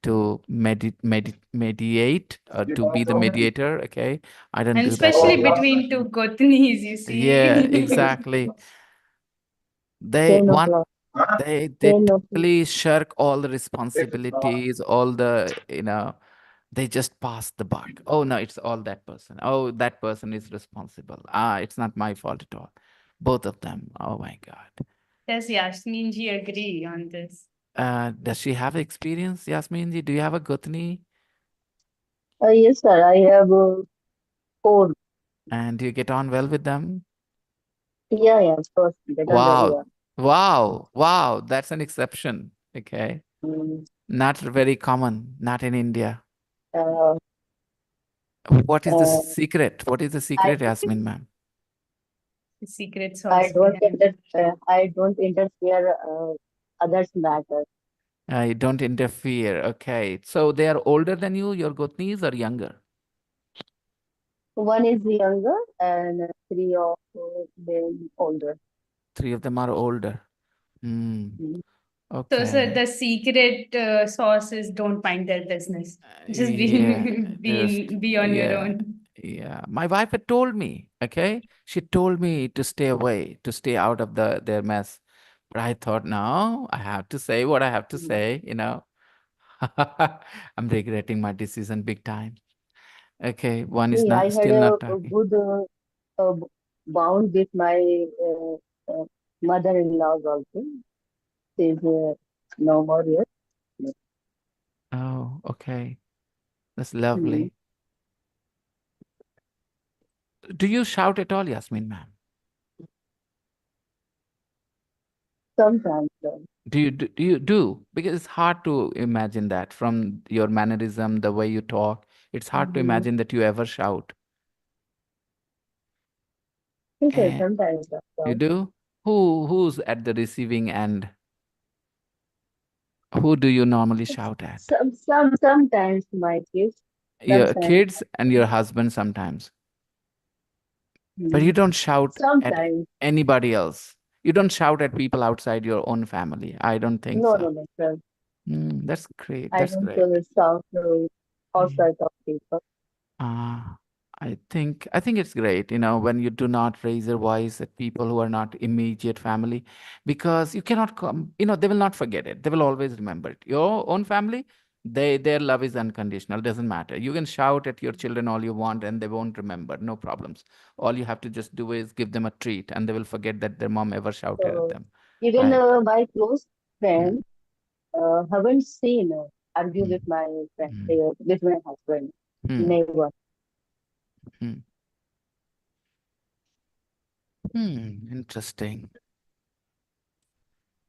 Speaker 2: to mediate or to be the mediator, okay? I don't
Speaker 1: And
Speaker 2: do that.
Speaker 1: especially between two Gotnis, you see.
Speaker 2: Yeah, exactly. They
Speaker 4: 10
Speaker 2: want
Speaker 4: o'clock.
Speaker 2: they
Speaker 4: 10 o'clock.
Speaker 2: totally shirk all the responsibilities, all the, they just pass the buck. Oh no, it's all that person. Oh, that person is responsible. It's not my fault at all. Both of them. Oh my God.
Speaker 1: Does Yasmin ji agree on this?
Speaker 2: Does she have experience, Yasmin ji? Do you have a Gotni?
Speaker 4: Yes, sir. I have four.
Speaker 2: And do you get on well with them?
Speaker 4: Yeah, yeah, of course. Get on very
Speaker 2: Wow.
Speaker 4: well.
Speaker 2: Wow. Wow. That's an exception. Okay.
Speaker 4: Mm,
Speaker 2: Not very common, not in India.
Speaker 4: uh,
Speaker 2: What is the
Speaker 4: uh,
Speaker 2: secret? What is the
Speaker 4: I
Speaker 2: secret, Yasmin ma'am?
Speaker 1: The secret
Speaker 4: I
Speaker 1: sauce
Speaker 4: don't
Speaker 1: behind.
Speaker 4: I don't interfere others' matter.
Speaker 2: I don't interfere. Okay. So they are older than you, your Gotnis, or younger?
Speaker 4: One is younger and three of them older.
Speaker 2: Three of them are older. Hmm.
Speaker 4: Mm.
Speaker 1: So,
Speaker 2: Okay.
Speaker 1: the secret sauce is don't mind their business. Just
Speaker 2: Yeah. Just,
Speaker 1: be on your
Speaker 2: yeah.
Speaker 1: own.
Speaker 2: Yeah. My wife had told me, okay? She told me to stay away, to stay out of their mess. But I thought, no, I have to say what I have to say, you know. I'm regretting my decision big time. Okay, one is
Speaker 4: See, I
Speaker 2: not
Speaker 4: had
Speaker 2: still not
Speaker 4: a
Speaker 2: talking.
Speaker 4: good bond with my mother-in-law also. She's no more here.
Speaker 2: Oh, okay. That's
Speaker 4: Mm.
Speaker 2: lovely. Do you shout at all, Yasmin ma'am?
Speaker 4: Sometimes.
Speaker 2: Do you do? Because it's hard to imagine that from your mannerism, the way you talk. It's hard to
Speaker 4: Mm-hmm.
Speaker 2: imagine that you ever shout.
Speaker 4: Yes, sir,
Speaker 2: And
Speaker 4: sometimes.
Speaker 2: you do? Who's at the receiving end? Who do you normally shout at?
Speaker 4: Sometimes my kids,
Speaker 2: Your
Speaker 4: sometimes,
Speaker 2: kids and your husband sometimes. But you
Speaker 4: mm,
Speaker 2: don't shout at
Speaker 4: sometimes.
Speaker 2: anybody else. You don't shout at people outside your own family. I don't think
Speaker 4: No,
Speaker 2: so.
Speaker 4: no, no, sir.
Speaker 2: That's great.
Speaker 4: I
Speaker 2: That's
Speaker 4: don't
Speaker 2: great.
Speaker 4: shout
Speaker 2: Mm.
Speaker 4: outside of people.
Speaker 2: Uh, I think it's great, when you do not raise your voice at people who are not immediate family, because you cannot come, they will not forget it. They will always remember it. Your own family, their love is unconditional. Doesn't matter. You can shout at your children all you want and they won't remember. No problems. All you have to just do is give them a treat and they will forget that their mom ever shouted at
Speaker 4: So
Speaker 2: them.
Speaker 4: even
Speaker 2: Right.
Speaker 4: my close
Speaker 2: Mm,
Speaker 4: friend haven't seen argue
Speaker 2: mm,
Speaker 4: with my friend,
Speaker 2: mm,
Speaker 4: with my husband.
Speaker 2: mm,
Speaker 4: Never.
Speaker 2: mm. Interesting.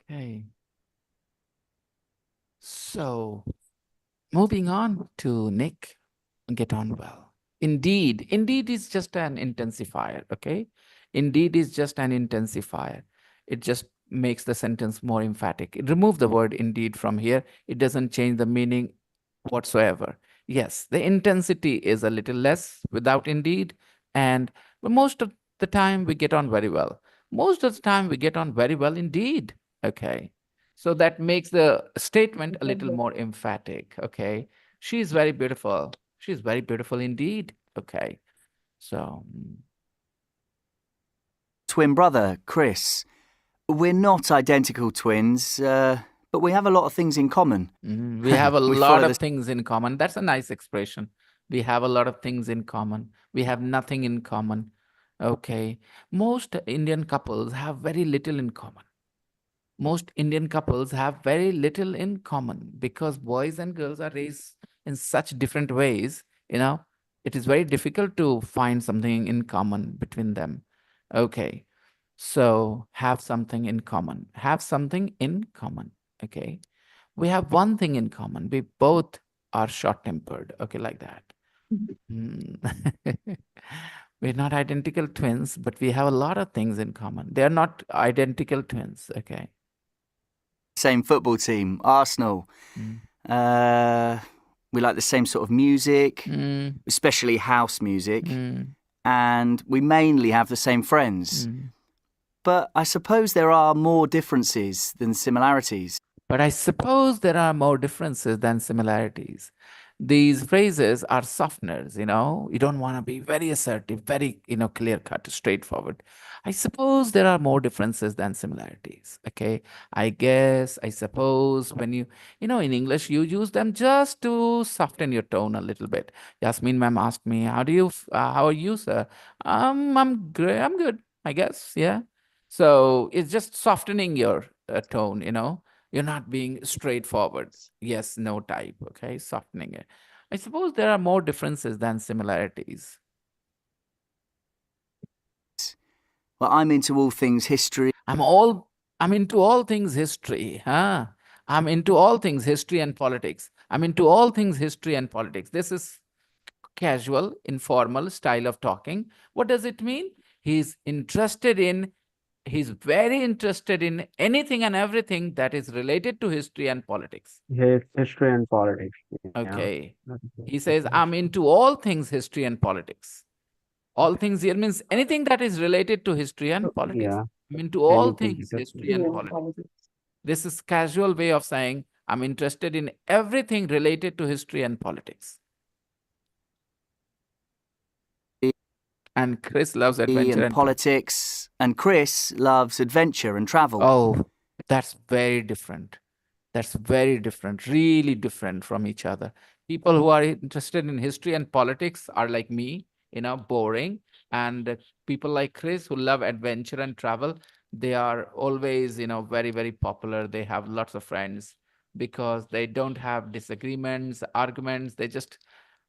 Speaker 2: Okay. So moving on to Nick, get on well. Indeed is just an intensifier, okay? Indeed is just an intensifier. It just makes the sentence more emphatic. Remove the word indeed from here. It doesn't change the meaning whatsoever. Yes, the intensity is a little less without indeed, and most of the time we get on very well. Most of the time we get on very well indeed, okay? So that makes the statement a little more emphatic, okay? She's very beautiful. She's very beautiful indeed. Okay. So,
Speaker 8: Twin brother, Chris. We're not identical twins, but we have a lot of things in common.
Speaker 2: we have a
Speaker 8: We
Speaker 2: lot
Speaker 8: follow
Speaker 2: of
Speaker 8: the
Speaker 2: things in common. That's a nice expression. We have a lot of things in common. We have nothing in common. Okay. Most Indian couples have very little in common. Most Indian couples have very little in common because boys and girls are raised in such different ways, it is very difficult to find something in common between them. Okay. So have something in common. Have something in common. Okay. We have one thing in common. We both are short tempered. Okay, like that. Hmm. We're not identical twins, but we have a lot of things in common. They are not identical twins. Okay.
Speaker 8: same football team, Arsenal.
Speaker 2: Mm.
Speaker 8: We like the same sort of music,
Speaker 2: Mm.
Speaker 8: especially house music,
Speaker 2: Mm.
Speaker 8: and we mainly have the same friends.
Speaker 2: Mm.
Speaker 8: But I suppose there are more differences than similarities.
Speaker 2: But I suppose there are more differences than similarities. These phrases are softeners, You don't want to be very assertive, very, clear cut, straightforward. I suppose there are more differences than similarities. Okay. I guess, I suppose when in English, you use them just to soften your tone a little bit. Yasmin ma'am asked me, how are you, sir? I'm great. I'm good, I guess. Yeah. So it's just softening your tone, You're not being straightforward. Yes, no type. Okay, softening it. I suppose there are more differences than similarities.
Speaker 8: Well, I'm into all things history.
Speaker 2: I'm into all things history, huh? I'm into all things history and politics. I'm into all things history and politics. This is casual, informal style of talking. What does it mean? He's very interested in anything and everything that is related to history and politics.
Speaker 3: His history and politics. Yeah.
Speaker 2: Okay.
Speaker 3: That's
Speaker 2: He
Speaker 3: it.
Speaker 2: says, I'm into all things history and politics. All things here means anything that is related to history and politics.
Speaker 3: Yeah.
Speaker 2: I'm into all
Speaker 3: Anything
Speaker 2: things
Speaker 3: because
Speaker 2: history and politics. This is casual way of saying I'm interested in everything related to history and politics. And Chris loves adventure
Speaker 8: and politics, and Chris loves adventure and travel.
Speaker 2: Oh, that's very different. That's very different, really different from each other. People who are interested in history and politics are like me, boring. And people like Chris who love adventure and travel, they are always, very, very popular. They have lots of friends because they don't have disagreements, arguments. They just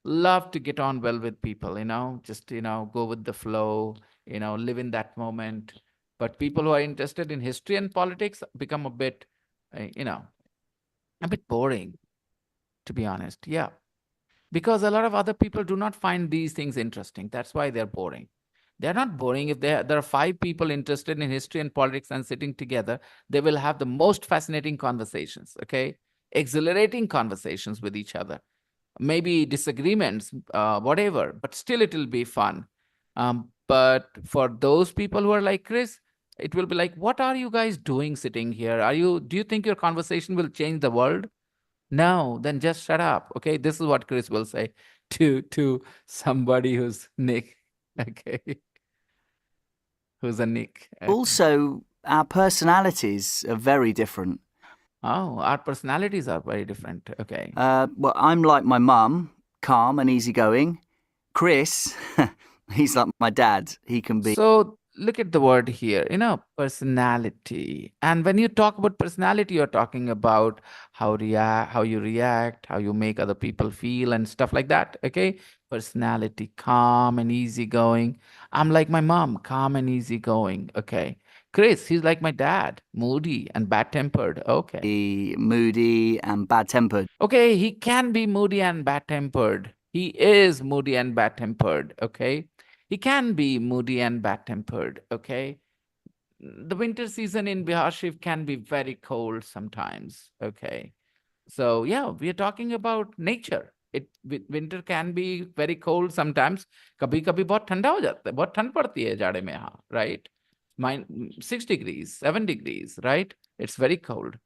Speaker 2: love to get on well with people, just, go with the flow, live in that moment. But people who are interested in history and politics become a bit boring, to be honest. Yeah. Because a lot of other people do not find these things interesting. That's why they're boring. They're not boring. If there are 5 people interested in history and politics and sitting together, they will have the most fascinating conversations, okay? Exhilarating conversations with each other. Maybe disagreements, whatever, but still it will be fun. But for those people who are like Chris, it will be like, what are you guys doing sitting here? Do you think your conversation will change the world? No, then just shut up. Okay. This is what Chris will say to somebody who's Nick. Okay. Who's a Nick. Okay.
Speaker 8: Also, our personalities are very different.
Speaker 2: Oh, our personalities are very different. Okay.
Speaker 8: Well, I'm like my mum, calm and easygoing. Chris, he's like my dad. He can be.
Speaker 2: So look at the word here, personality. And when you talk about personality, you're talking about how you react, how you make other people feel and stuff like that. Okay. Personality, calm and easygoing. I'm like my mom, calm and easygoing. Okay. Chris, he's like my dad, moody and bad-tempered. Okay.
Speaker 8: Moody and bad-tempered.
Speaker 2: Okay, he can be moody and bad-tempered. He is moody and bad-tempered. Okay. He can be moody and bad-tempered, okay? The winter season in Bihar Shif can be very cold sometimes, okay? So yeah, we are talking about nature. Winter can be very cold sometimes. कभी कभी बहुत ठंडा हो जाता है, बहुत ठंड पड़ती है जाड़े में यहाँ, right? 6 degrees, 7 degrees, right? It's very cold.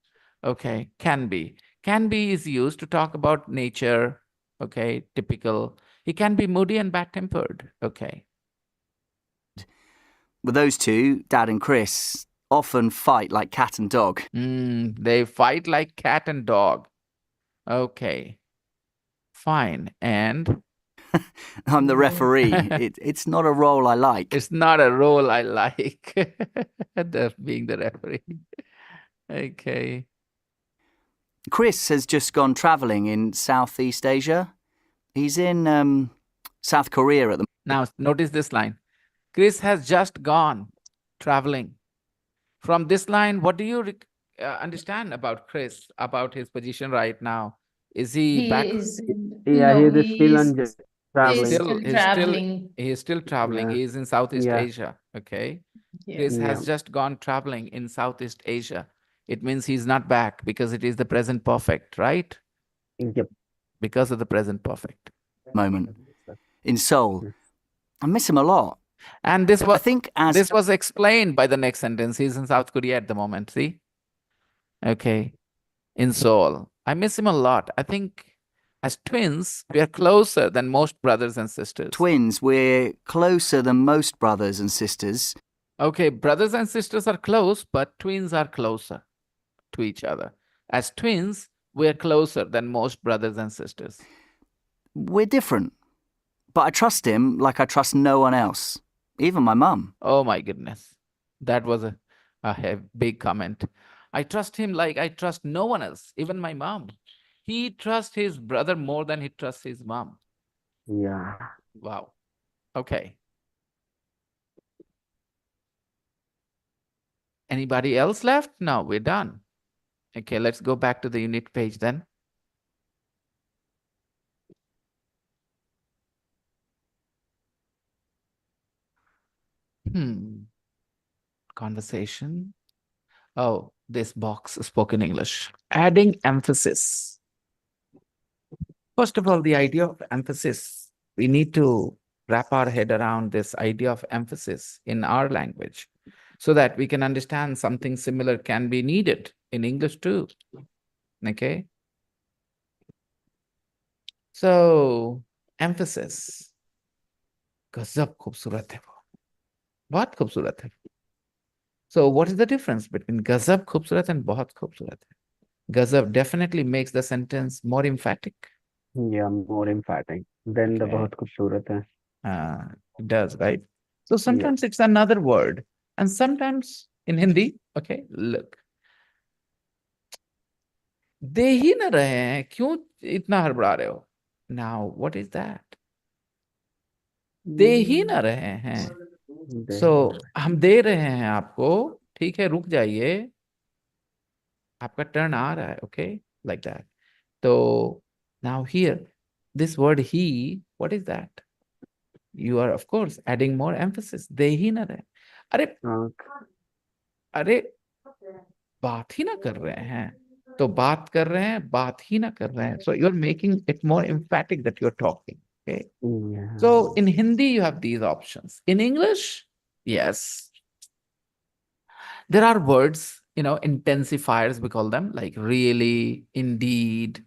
Speaker 2: Okay, can be. Can be is used to talk about nature, okay, typical. He can be moody and bad-tempered, okay.
Speaker 8: With those two, Dad and Chris, often fight like cat and dog.
Speaker 2: They fight like cat and dog. Okay. Fine. And?
Speaker 8: I'm the referee. It's not a role I like.
Speaker 2: It's not a role I like, being the referee. Okay.
Speaker 8: Chris has just gone travelling in Southeast Asia. He's in South Korea at the moment.
Speaker 2: Now, notice this line. Chris has just gone traveling. From this line, what do you understand about Chris, about his position right now? Is he back?
Speaker 3: Yeah,
Speaker 1: No,
Speaker 3: he's still on traveling.
Speaker 2: He's still traveling.
Speaker 3: Yeah.
Speaker 2: He is in Southeast
Speaker 3: Yeah.
Speaker 2: Asia. Okay.
Speaker 1: Yeah.
Speaker 2: Chris has
Speaker 3: Yeah.
Speaker 2: just gone traveling in Southeast Asia. It means he's not back because it is the present perfect, right?
Speaker 3: Yep.
Speaker 2: Because of the present perfect.
Speaker 8: Moment in Seoul. I miss him a lot.
Speaker 2: And this was,
Speaker 8: I think as
Speaker 2: this was explained by the next sentence. He's in South Korea at the moment. See? Okay. In Seoul. I miss him a lot. I think as twins, we are closer than most brothers and sisters.
Speaker 8: Twins, we're closer than most brothers and sisters.
Speaker 2: Okay, brothers and sisters are close, but twins are closer to each other. As twins, we are closer than most brothers and sisters.
Speaker 8: We're different. But I trust him like I trust no one else, even my mum.
Speaker 2: Oh my goodness. That was a big comment. I trust him like I trust no one else, even my mom. He trusts his brother more than he trusts his mom.
Speaker 3: Yeah.
Speaker 2: Wow. Okay. Anybody else left? No, we're done. Okay, let's go back to the unit page then. Conversation. Oh, this box, spoken English. Adding emphasis. First of all, the idea of emphasis. We need to wrap our head around this idea of emphasis in our language so that we can understand something similar can be needed in English too. Okay. So, emphasis. गजब खूबसूरत है वो, बहुत खूबसूरत है. So, what is the difference between गजब खूबसूरत and बहुत खूबसूरत है? गजब definitely makes the sentence more emphatic.
Speaker 3: Yeah, more emphatic than the
Speaker 2: Okay.
Speaker 3: बहुत खूबसूरत है.
Speaker 2: It does, right? So sometimes it's another word, and sometimes in Hindi, okay, look. दे ही ना रहे हैं, क्यों इतना हड़बड़ा रहे हो? Now, what is that? दे ही ना रहे हैं. So, हम दे रहे हैं आपको, ठीक है, रुक जाइए. आपका टर्न आ रहा है, okay, like that. So, now here, this word he, what is that? You are, of course, adding more emphasis. दे ही ना रहे. अरे अरे बात ही ना कर रहे हैं, तो बात कर रहे हैं, बात ही ना कर रहे हैं. So you're making it more emphatic that you're talking. Okay.
Speaker 3: Yeah.
Speaker 2: So in Hindi you have these options. In English, yes, there are words, intensifiers we call them, like really, indeed,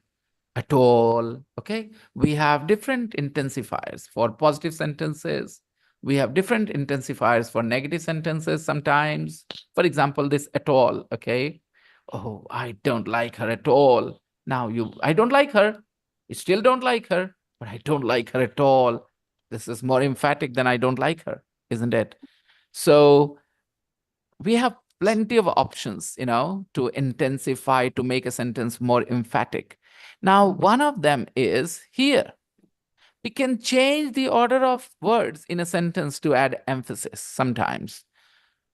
Speaker 2: at all. Okay. We have different intensifiers for positive sentences. We have different intensifiers for negative sentences sometimes. For example, this at all. Okay. Oh, I don't like her at all. Now I don't like her. You still don't like her, but I don't like her at all. This is more emphatic than I don't like her, isn't it? So we have plenty of options, to intensify, to make a sentence more emphatic. Now, one of them is here. We can change the order of words in a sentence to add emphasis sometimes.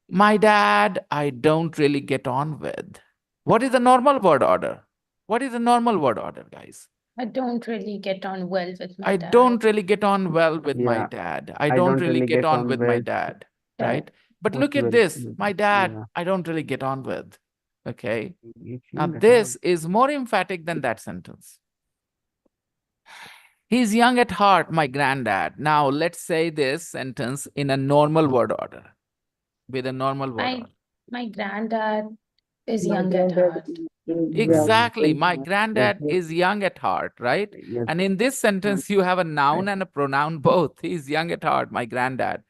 Speaker 2: My dad, I don't really get on with. What is the normal word order? What is the normal word order, guys?
Speaker 1: I don't really get on well with my
Speaker 2: I
Speaker 1: dad.
Speaker 2: don't really get on well with my
Speaker 3: Yeah.
Speaker 2: dad. I don't really get on with my dad, right? But look at this. My dad, I don't really get on with. Okay. Now, this is more emphatic than that sentence. He's young at heart, my granddad. Now, let's say this sentence in a normal word order. With a normal word order.
Speaker 1: My granddad is
Speaker 4: My
Speaker 1: young at
Speaker 4: granddad
Speaker 1: heart.
Speaker 4: is
Speaker 2: Exactly.
Speaker 4: young.
Speaker 2: My granddad is young at heart, right?
Speaker 3: Yes.
Speaker 2: And in this sentence, you have a noun and a pronoun both. He's young at heart, my granddad.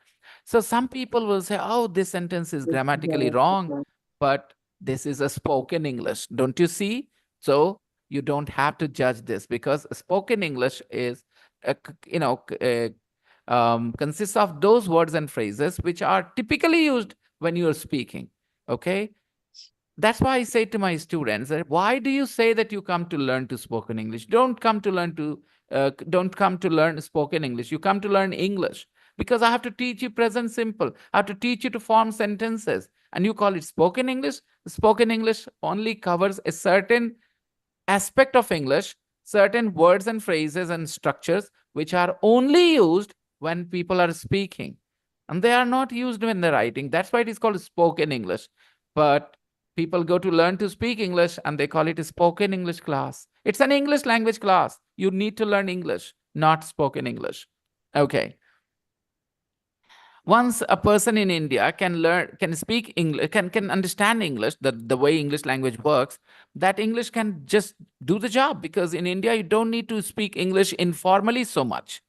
Speaker 2: So some people will say, oh, this sentence is grammatically wrong, but this is a spoken English. Don't you see? So you don't have to judge this because spoken English is, consists of those words and phrases which are typically used when you're speaking. Okay. That's why I say to my students, why do you say that you come to learn to spoken English? Don't come to learn spoken English. You come to learn English because I have to teach you present simple. I have to teach you to form sentences, and you call it spoken English. Spoken English only covers a certain aspect of English, certain words and phrases and structures which are only used when people are speaking, and they are not used when they're writing. That's why it is called spoken English. But people go to learn to speak English and they call it a spoken English class. It's an English language class. You need to learn English, not spoken English. Okay. Once a person in India can speak English, can understand English, the way English language works, that English can just do the job, because in India, you don't need to speak English informally so much.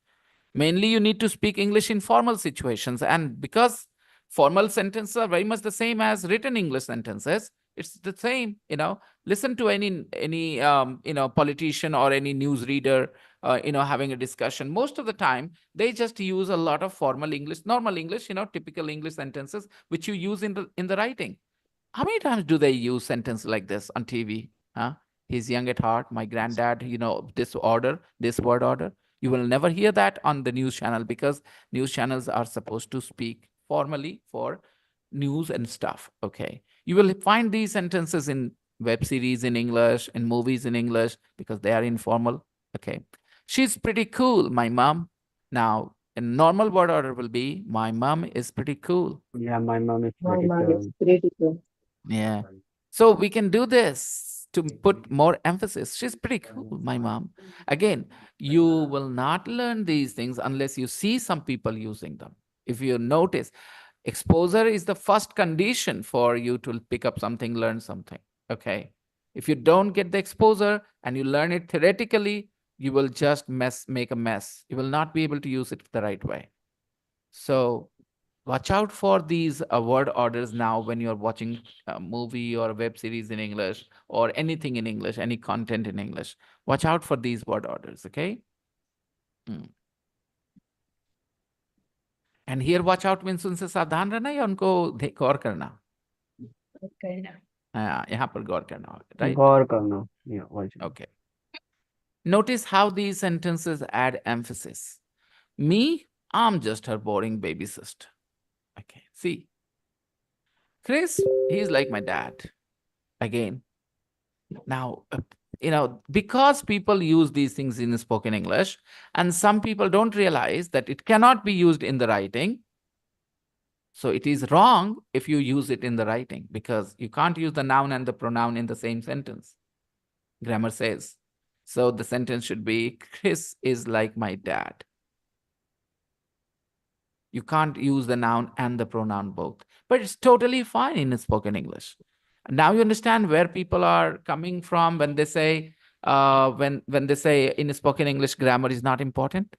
Speaker 2: Mainly, you need to speak English in formal situations. And because formal sentences are very much the same as written English sentences, it's the same, listen to any politician or any news reader, having a discussion. Most of the time, they just use a lot of formal English, normal English, typical English sentences, which you use in the writing. How many times do they use sentence like this on TV? Huh? He's young at heart. My granddad, this order, this word order. You will never hear that on the news channel because news channels are supposed to speak formally for news and stuff. Okay. You will find these sentences in web series in English, in movies in English, because they are informal. Okay. She's pretty cool, my mom. Now, a normal word order will be, my mom is pretty cool.
Speaker 3: Yeah, my mom is
Speaker 4: My
Speaker 3: pretty
Speaker 4: mom is
Speaker 3: cool.
Speaker 4: pretty cool.
Speaker 2: Yeah. So we can do this to put more emphasis. She's pretty cool, my mom. Again, you will not learn these things unless you see some people using them. If you notice, exposure is the first condition for you to pick up something, learn something. Okay. If you don't get the exposure and you learn it theoretically, you will just make a mess. You will not be able to use it the right way. So watch out for these word orders now when you're watching a movie or a web series in English or anything in English, any content in English. Watch out for these word orders, okay? And here watch out means उनसे सावधान रहना या उनको गौर करना? हाँ, यहाँ पर गौर करना होगा, right?
Speaker 3: गौर करना. Yeah, watch.
Speaker 2: Okay. Notice how these sentences add emphasis. Me, I'm just her boring baby sister. Okay, see. Chris, he's like my dad. Again. Now, because people use these things in spoken English, and some people don't realize that it cannot be used in the writing. So it is wrong if you use it in the writing because you can't use the noun and the pronoun in the same sentence. Grammar says. So the sentence should be, Chris is like my dad. You can't use the noun and the pronoun both. But it's totally fine in spoken English. Now you understand where people are coming from when they say when they say in spoken English grammar is not important.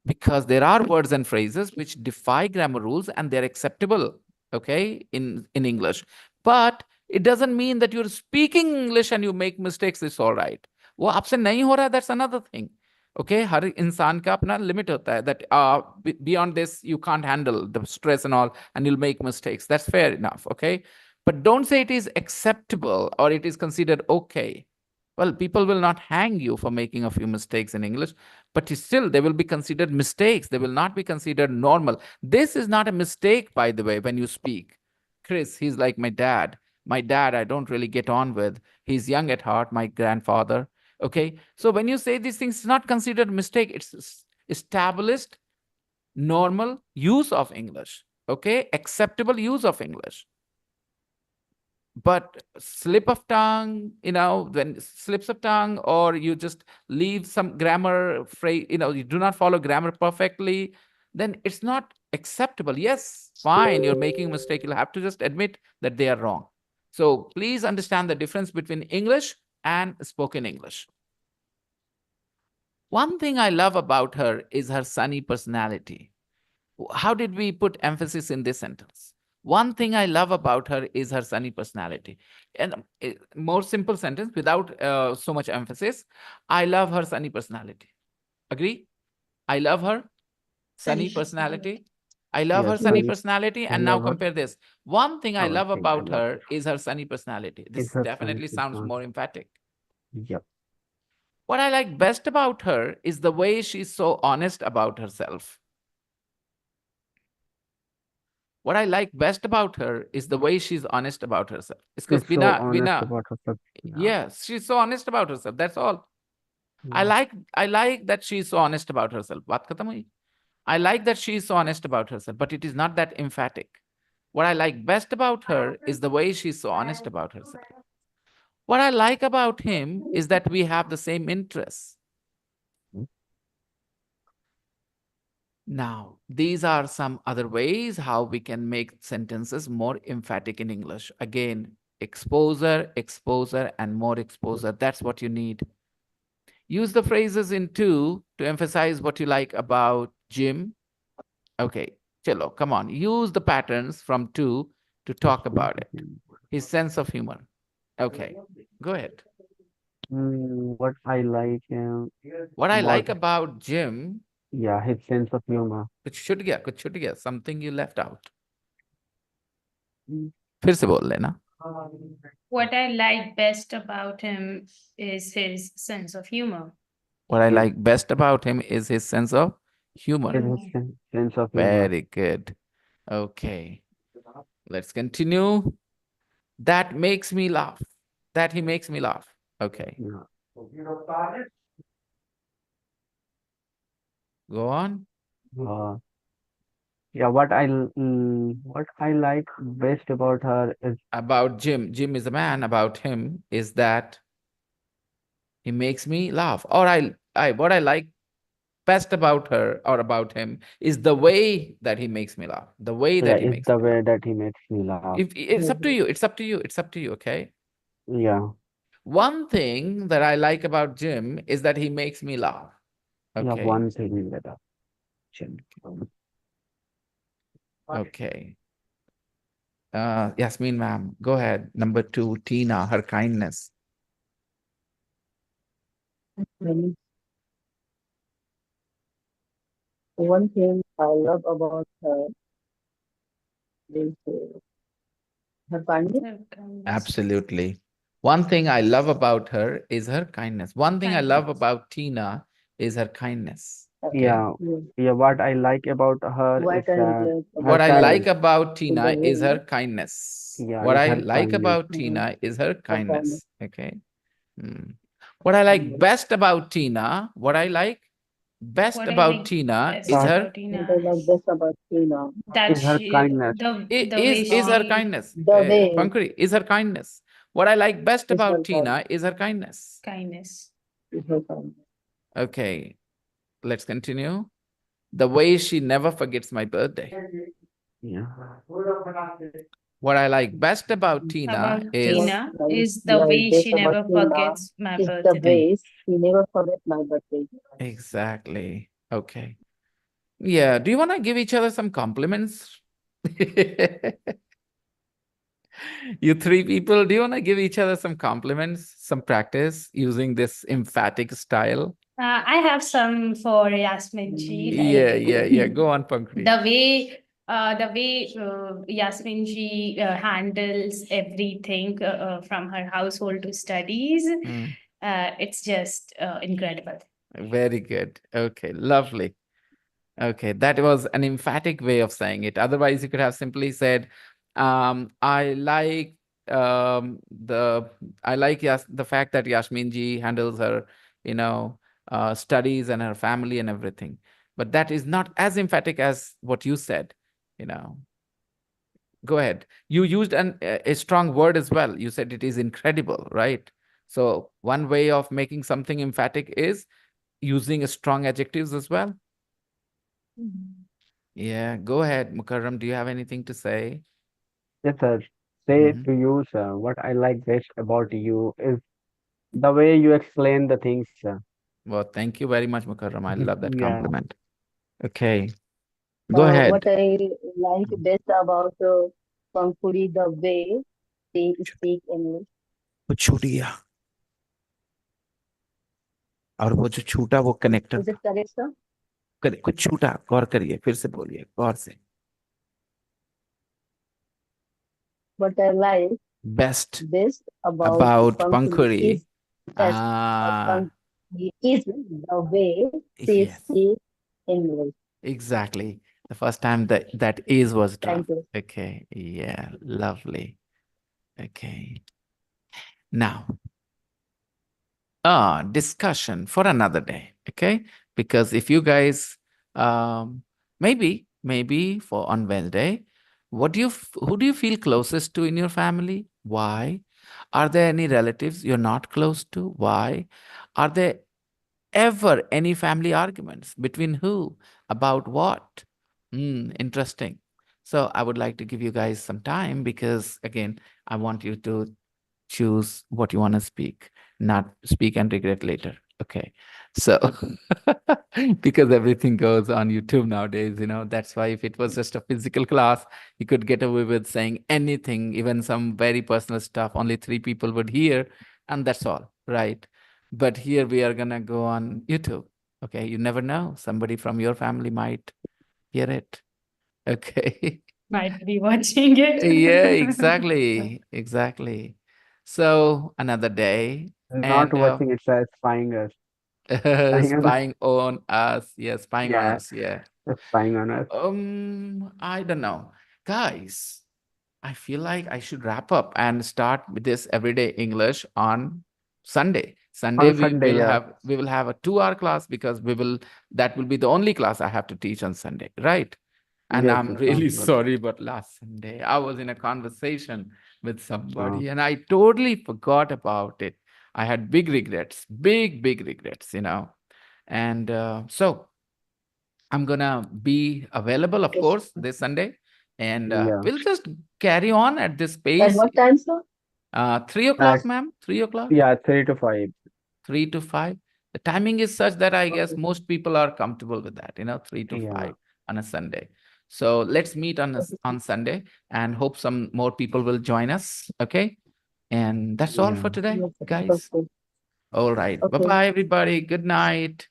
Speaker 2: Because there are words and phrases which defy grammar rules and they're acceptable, okay, in English. But it doesn't mean that you're speaking English and you make mistakes, it's all right. वो आपसे नहीं हो रहा, that's another thing. Okay, हर इंसान का अपना limit होता है that beyond this you can't handle the stress and all and you'll make mistakes. That's fair enough, okay? But don't say it is acceptable or it is considered okay. Well, people will not hang you for making a few mistakes in English, but still they will be considered mistakes. They will not be considered normal. This is not a mistake, by the way, when you speak. Chris, he's like my dad. My dad, I don't really get on with. He's young at heart, my grandfather. Okay. So when you say these things, it's not considered a mistake. It's established, normal use of English. Okay. Acceptable use of English. But slip of tongue, when slips of tongue, or you just leave some grammar phrase, you do not follow grammar perfectly, then it's not acceptable. Yes, fine, you're making a mistake. You'll have to just admit that they are wrong. So please understand the difference between English and spoken English. One thing I love about her is her sunny personality. How did we put emphasis in this sentence? One thing I love about her is her sunny personality. And more simple sentence without so much emphasis. I love her sunny personality. Agree? I love her sunny personality. I love her
Speaker 3: Yes,
Speaker 2: sunny
Speaker 3: I
Speaker 2: personality.
Speaker 3: I
Speaker 2: And now
Speaker 3: love her.
Speaker 2: compare this. One thing I
Speaker 3: Our
Speaker 2: love
Speaker 3: thing I
Speaker 2: about
Speaker 3: love
Speaker 2: her is her sunny personality. This
Speaker 3: is her
Speaker 2: definitely
Speaker 3: sunny
Speaker 2: sounds
Speaker 3: personality.
Speaker 2: more emphatic.
Speaker 3: Yep.
Speaker 2: What I like best about her is the way she's so honest about herself. What I like best about her is the way she's honest about herself. It's because
Speaker 3: She's so honest about herself. Yeah.
Speaker 2: yes, she's so honest about herself. That's all. I like that she's so honest about herself. बात खत्म हुई. I like that she's so honest about herself, but it is not that emphatic. What I like best about her is the way she's so honest about herself. What I like about him is that we have the same interests. Now, these are some other ways how we can make sentences more emphatic in English. Again, exposure, exposure, and more exposure. That's what you need. Use the phrases in to emphasize what you like about Jim. Okay, chalo, come on. Use the patterns from to talk about it. His sense of humor. Okay, go ahead.
Speaker 3: What I like
Speaker 2: What I
Speaker 3: about
Speaker 2: like about Jim,
Speaker 3: yeah, his sense of humor.
Speaker 2: कुछ छूट गया, something you left out. फिर से बोल लेना.
Speaker 1: What I like best about him is his sense of humor.
Speaker 2: What I
Speaker 3: Yeah.
Speaker 2: like best about him is his sense of humor.
Speaker 3: His sense of humor.
Speaker 2: Very good. Okay. Let's continue. That makes me laugh. That he makes me laugh. Okay.
Speaker 3: Yeah.
Speaker 2: Go on.
Speaker 3: Uh, yeah, what I like best about her is
Speaker 2: About Jim. Jim is a man. About him is that he makes me laugh. Or what I like best about her or about him is the way that he makes me laugh. The way that he
Speaker 3: is
Speaker 2: makes
Speaker 3: the
Speaker 2: me
Speaker 3: way
Speaker 2: laugh.
Speaker 3: that he makes me laugh.
Speaker 2: If it's up to
Speaker 4: Mhm.
Speaker 2: you, it's up to you, it's up to you, okay?
Speaker 3: Yeah,
Speaker 2: One thing that I like about Jim is that he makes me laugh.
Speaker 3: yeah,
Speaker 2: Okay.
Speaker 3: one thing that
Speaker 2: Okay. Yasmin ma'am, go ahead. Number 2, Tina, her kindness.
Speaker 4: Mhm. One thing I love about her is her kindness.
Speaker 2: Absolutely. One thing I love about her is her kindness. One thing I love
Speaker 1: Kindness.
Speaker 2: about Tina is her kindness. Okay.
Speaker 3: yeah,
Speaker 4: Yes.
Speaker 3: yeah, what I like about her is
Speaker 4: What I
Speaker 3: that
Speaker 4: like
Speaker 2: What
Speaker 3: her
Speaker 2: I
Speaker 4: about her
Speaker 2: like
Speaker 3: kindness.
Speaker 2: about
Speaker 4: is the
Speaker 2: Tina is
Speaker 4: way
Speaker 2: her kindness.
Speaker 3: Yeah,
Speaker 2: What
Speaker 3: is
Speaker 2: I
Speaker 3: her
Speaker 2: like
Speaker 3: kindness.
Speaker 2: about Tina is her
Speaker 4: her kindness.
Speaker 2: kindness. Okay. Hmm. What I like best about Tina, what I like best
Speaker 1: What I
Speaker 2: about
Speaker 1: like
Speaker 2: Tina
Speaker 1: best
Speaker 2: is
Speaker 3: But
Speaker 2: her
Speaker 1: about
Speaker 4: What I
Speaker 1: Tina,
Speaker 4: like best about Tina,
Speaker 1: that
Speaker 3: is her
Speaker 1: she
Speaker 3: kindness.
Speaker 1: the way
Speaker 2: is her
Speaker 1: she
Speaker 2: kindness.
Speaker 4: the way
Speaker 2: Pankuri, is her kindness. What I like best
Speaker 4: is her
Speaker 2: about Tina is her kindness.
Speaker 1: kindness.
Speaker 4: kindness.
Speaker 2: Okay, let's continue. The way she never forgets my birthday.
Speaker 3: Yeah.
Speaker 2: What I like best about Tina
Speaker 1: About
Speaker 2: is
Speaker 4: What
Speaker 1: Tina
Speaker 4: I
Speaker 1: is the
Speaker 4: like
Speaker 1: way
Speaker 4: best
Speaker 1: she
Speaker 4: about
Speaker 1: never
Speaker 4: Tina
Speaker 1: forgets my
Speaker 4: is the
Speaker 1: birthday.
Speaker 4: way she never forget my birthday.
Speaker 2: exactly. Okay. Yeah. Do you want to give each other some compliments? You 3 people, do you want to give each other some compliments, some practice using this emphatic style?
Speaker 1: I have some for Yasmin ji,
Speaker 2: Yeah.
Speaker 1: like
Speaker 2: Go on, Pankri.
Speaker 1: the way Yasmin ji handles everything from her household to studies,
Speaker 2: Mm,
Speaker 1: it's just incredible.
Speaker 2: very good. Okay, lovely. Okay, that was an emphatic way of saying it. Otherwise, you could have simply said, I like the the fact that Yasmin ji handles her, studies and her family and everything. But that is not as emphatic as what you said, you know. Go ahead. You used a strong word as well. You said it is incredible, right? So one way of making something emphatic is using strong adjectives as well. Yeah, go ahead, Mukarram. Do you have anything to say?
Speaker 3: Yes, sir. Say
Speaker 2: Mhm.
Speaker 3: to you, sir, what I like best about you is the way you explain the things, sir.
Speaker 2: Well, thank you very much, Mukarram. I love that
Speaker 3: Yeah.
Speaker 2: compliment. Okay, go
Speaker 4: What
Speaker 2: ahead.
Speaker 4: I like best about Pankuri the way they speak English.
Speaker 2: वो छूट गया और वो जो छूटा वो connector
Speaker 4: Is
Speaker 2: था
Speaker 4: it correct, sir?
Speaker 2: कुछ छूटा गौर करिए फिर से बोलिए गौर से
Speaker 4: What I like
Speaker 2: best
Speaker 4: best about
Speaker 2: about
Speaker 4: Pankuri
Speaker 2: Pankuri.
Speaker 4: is best about
Speaker 2: Ah,
Speaker 4: Pankuri is the way they
Speaker 2: yes,
Speaker 4: speak English.
Speaker 2: exactly. The first time that is was
Speaker 4: Thank
Speaker 2: dropped.
Speaker 4: you.
Speaker 2: Okay, yeah, lovely. Okay, now discussion for another day. Okay, because if you guys maybe for on Wednesday, who do you feel closest to in your family? Why? Are there any relatives you're not close to? Why? Are there ever any family arguments between who about what? Interesting. So I would like to give you guys some time because again, I want you to choose what you want to speak, not speak and regret later. Okay. So because everything goes on YouTube nowadays, that's why if it was just a physical class, you could get away with saying anything, even some very personal stuff, only 3 people would hear, and that's all, right? But here we are gonna go on YouTube. Okay, you never know. Somebody from your family might hear it. Okay.
Speaker 1: might be watching it.
Speaker 2: Yeah, exactly. So another day,
Speaker 3: Not
Speaker 2: and
Speaker 3: watching, it's spying us. Spying on us.
Speaker 2: spying on us. Yeah, spying on
Speaker 3: Yeah,
Speaker 2: us. Yeah.
Speaker 3: spying on us.
Speaker 2: I don't know. Guys, I feel like I should wrap up and start with this everyday English on Sunday. Sunday
Speaker 3: On Sunday, yeah.
Speaker 2: we will have a 2 hour class because that will be the only class I have to teach on Sunday, right? And
Speaker 3: Yes,
Speaker 2: I'm
Speaker 3: yes, sounds
Speaker 2: really
Speaker 3: good.
Speaker 2: sorry, but last Sunday I was in a conversation with
Speaker 3: Oh,
Speaker 2: somebody and I totally forgot about it. I had big regrets, big regrets, And so I'm gonna be available, of
Speaker 4: Yes.
Speaker 2: course, this Sunday, and
Speaker 3: yeah.
Speaker 2: we'll just carry on at this
Speaker 4: At
Speaker 2: pace.
Speaker 4: what time, sir?
Speaker 2: 3 o'clock, ma'am. 3 o'clock,
Speaker 3: Yeah, 3 to 5.
Speaker 2: 3 to 5. The timing is such that I guess
Speaker 4: Okay.
Speaker 2: most people are comfortable with that. 3 to 5
Speaker 3: Yeah,
Speaker 2: on a Sunday. So let's meet on Sunday, and hope some more people will join us. Okay, and that's all
Speaker 3: yeah.
Speaker 2: for today,
Speaker 4: Yes, sir.
Speaker 2: guys.
Speaker 4: Okay.
Speaker 2: All right. Bye
Speaker 4: Okay.
Speaker 2: bye, everybody. Good night.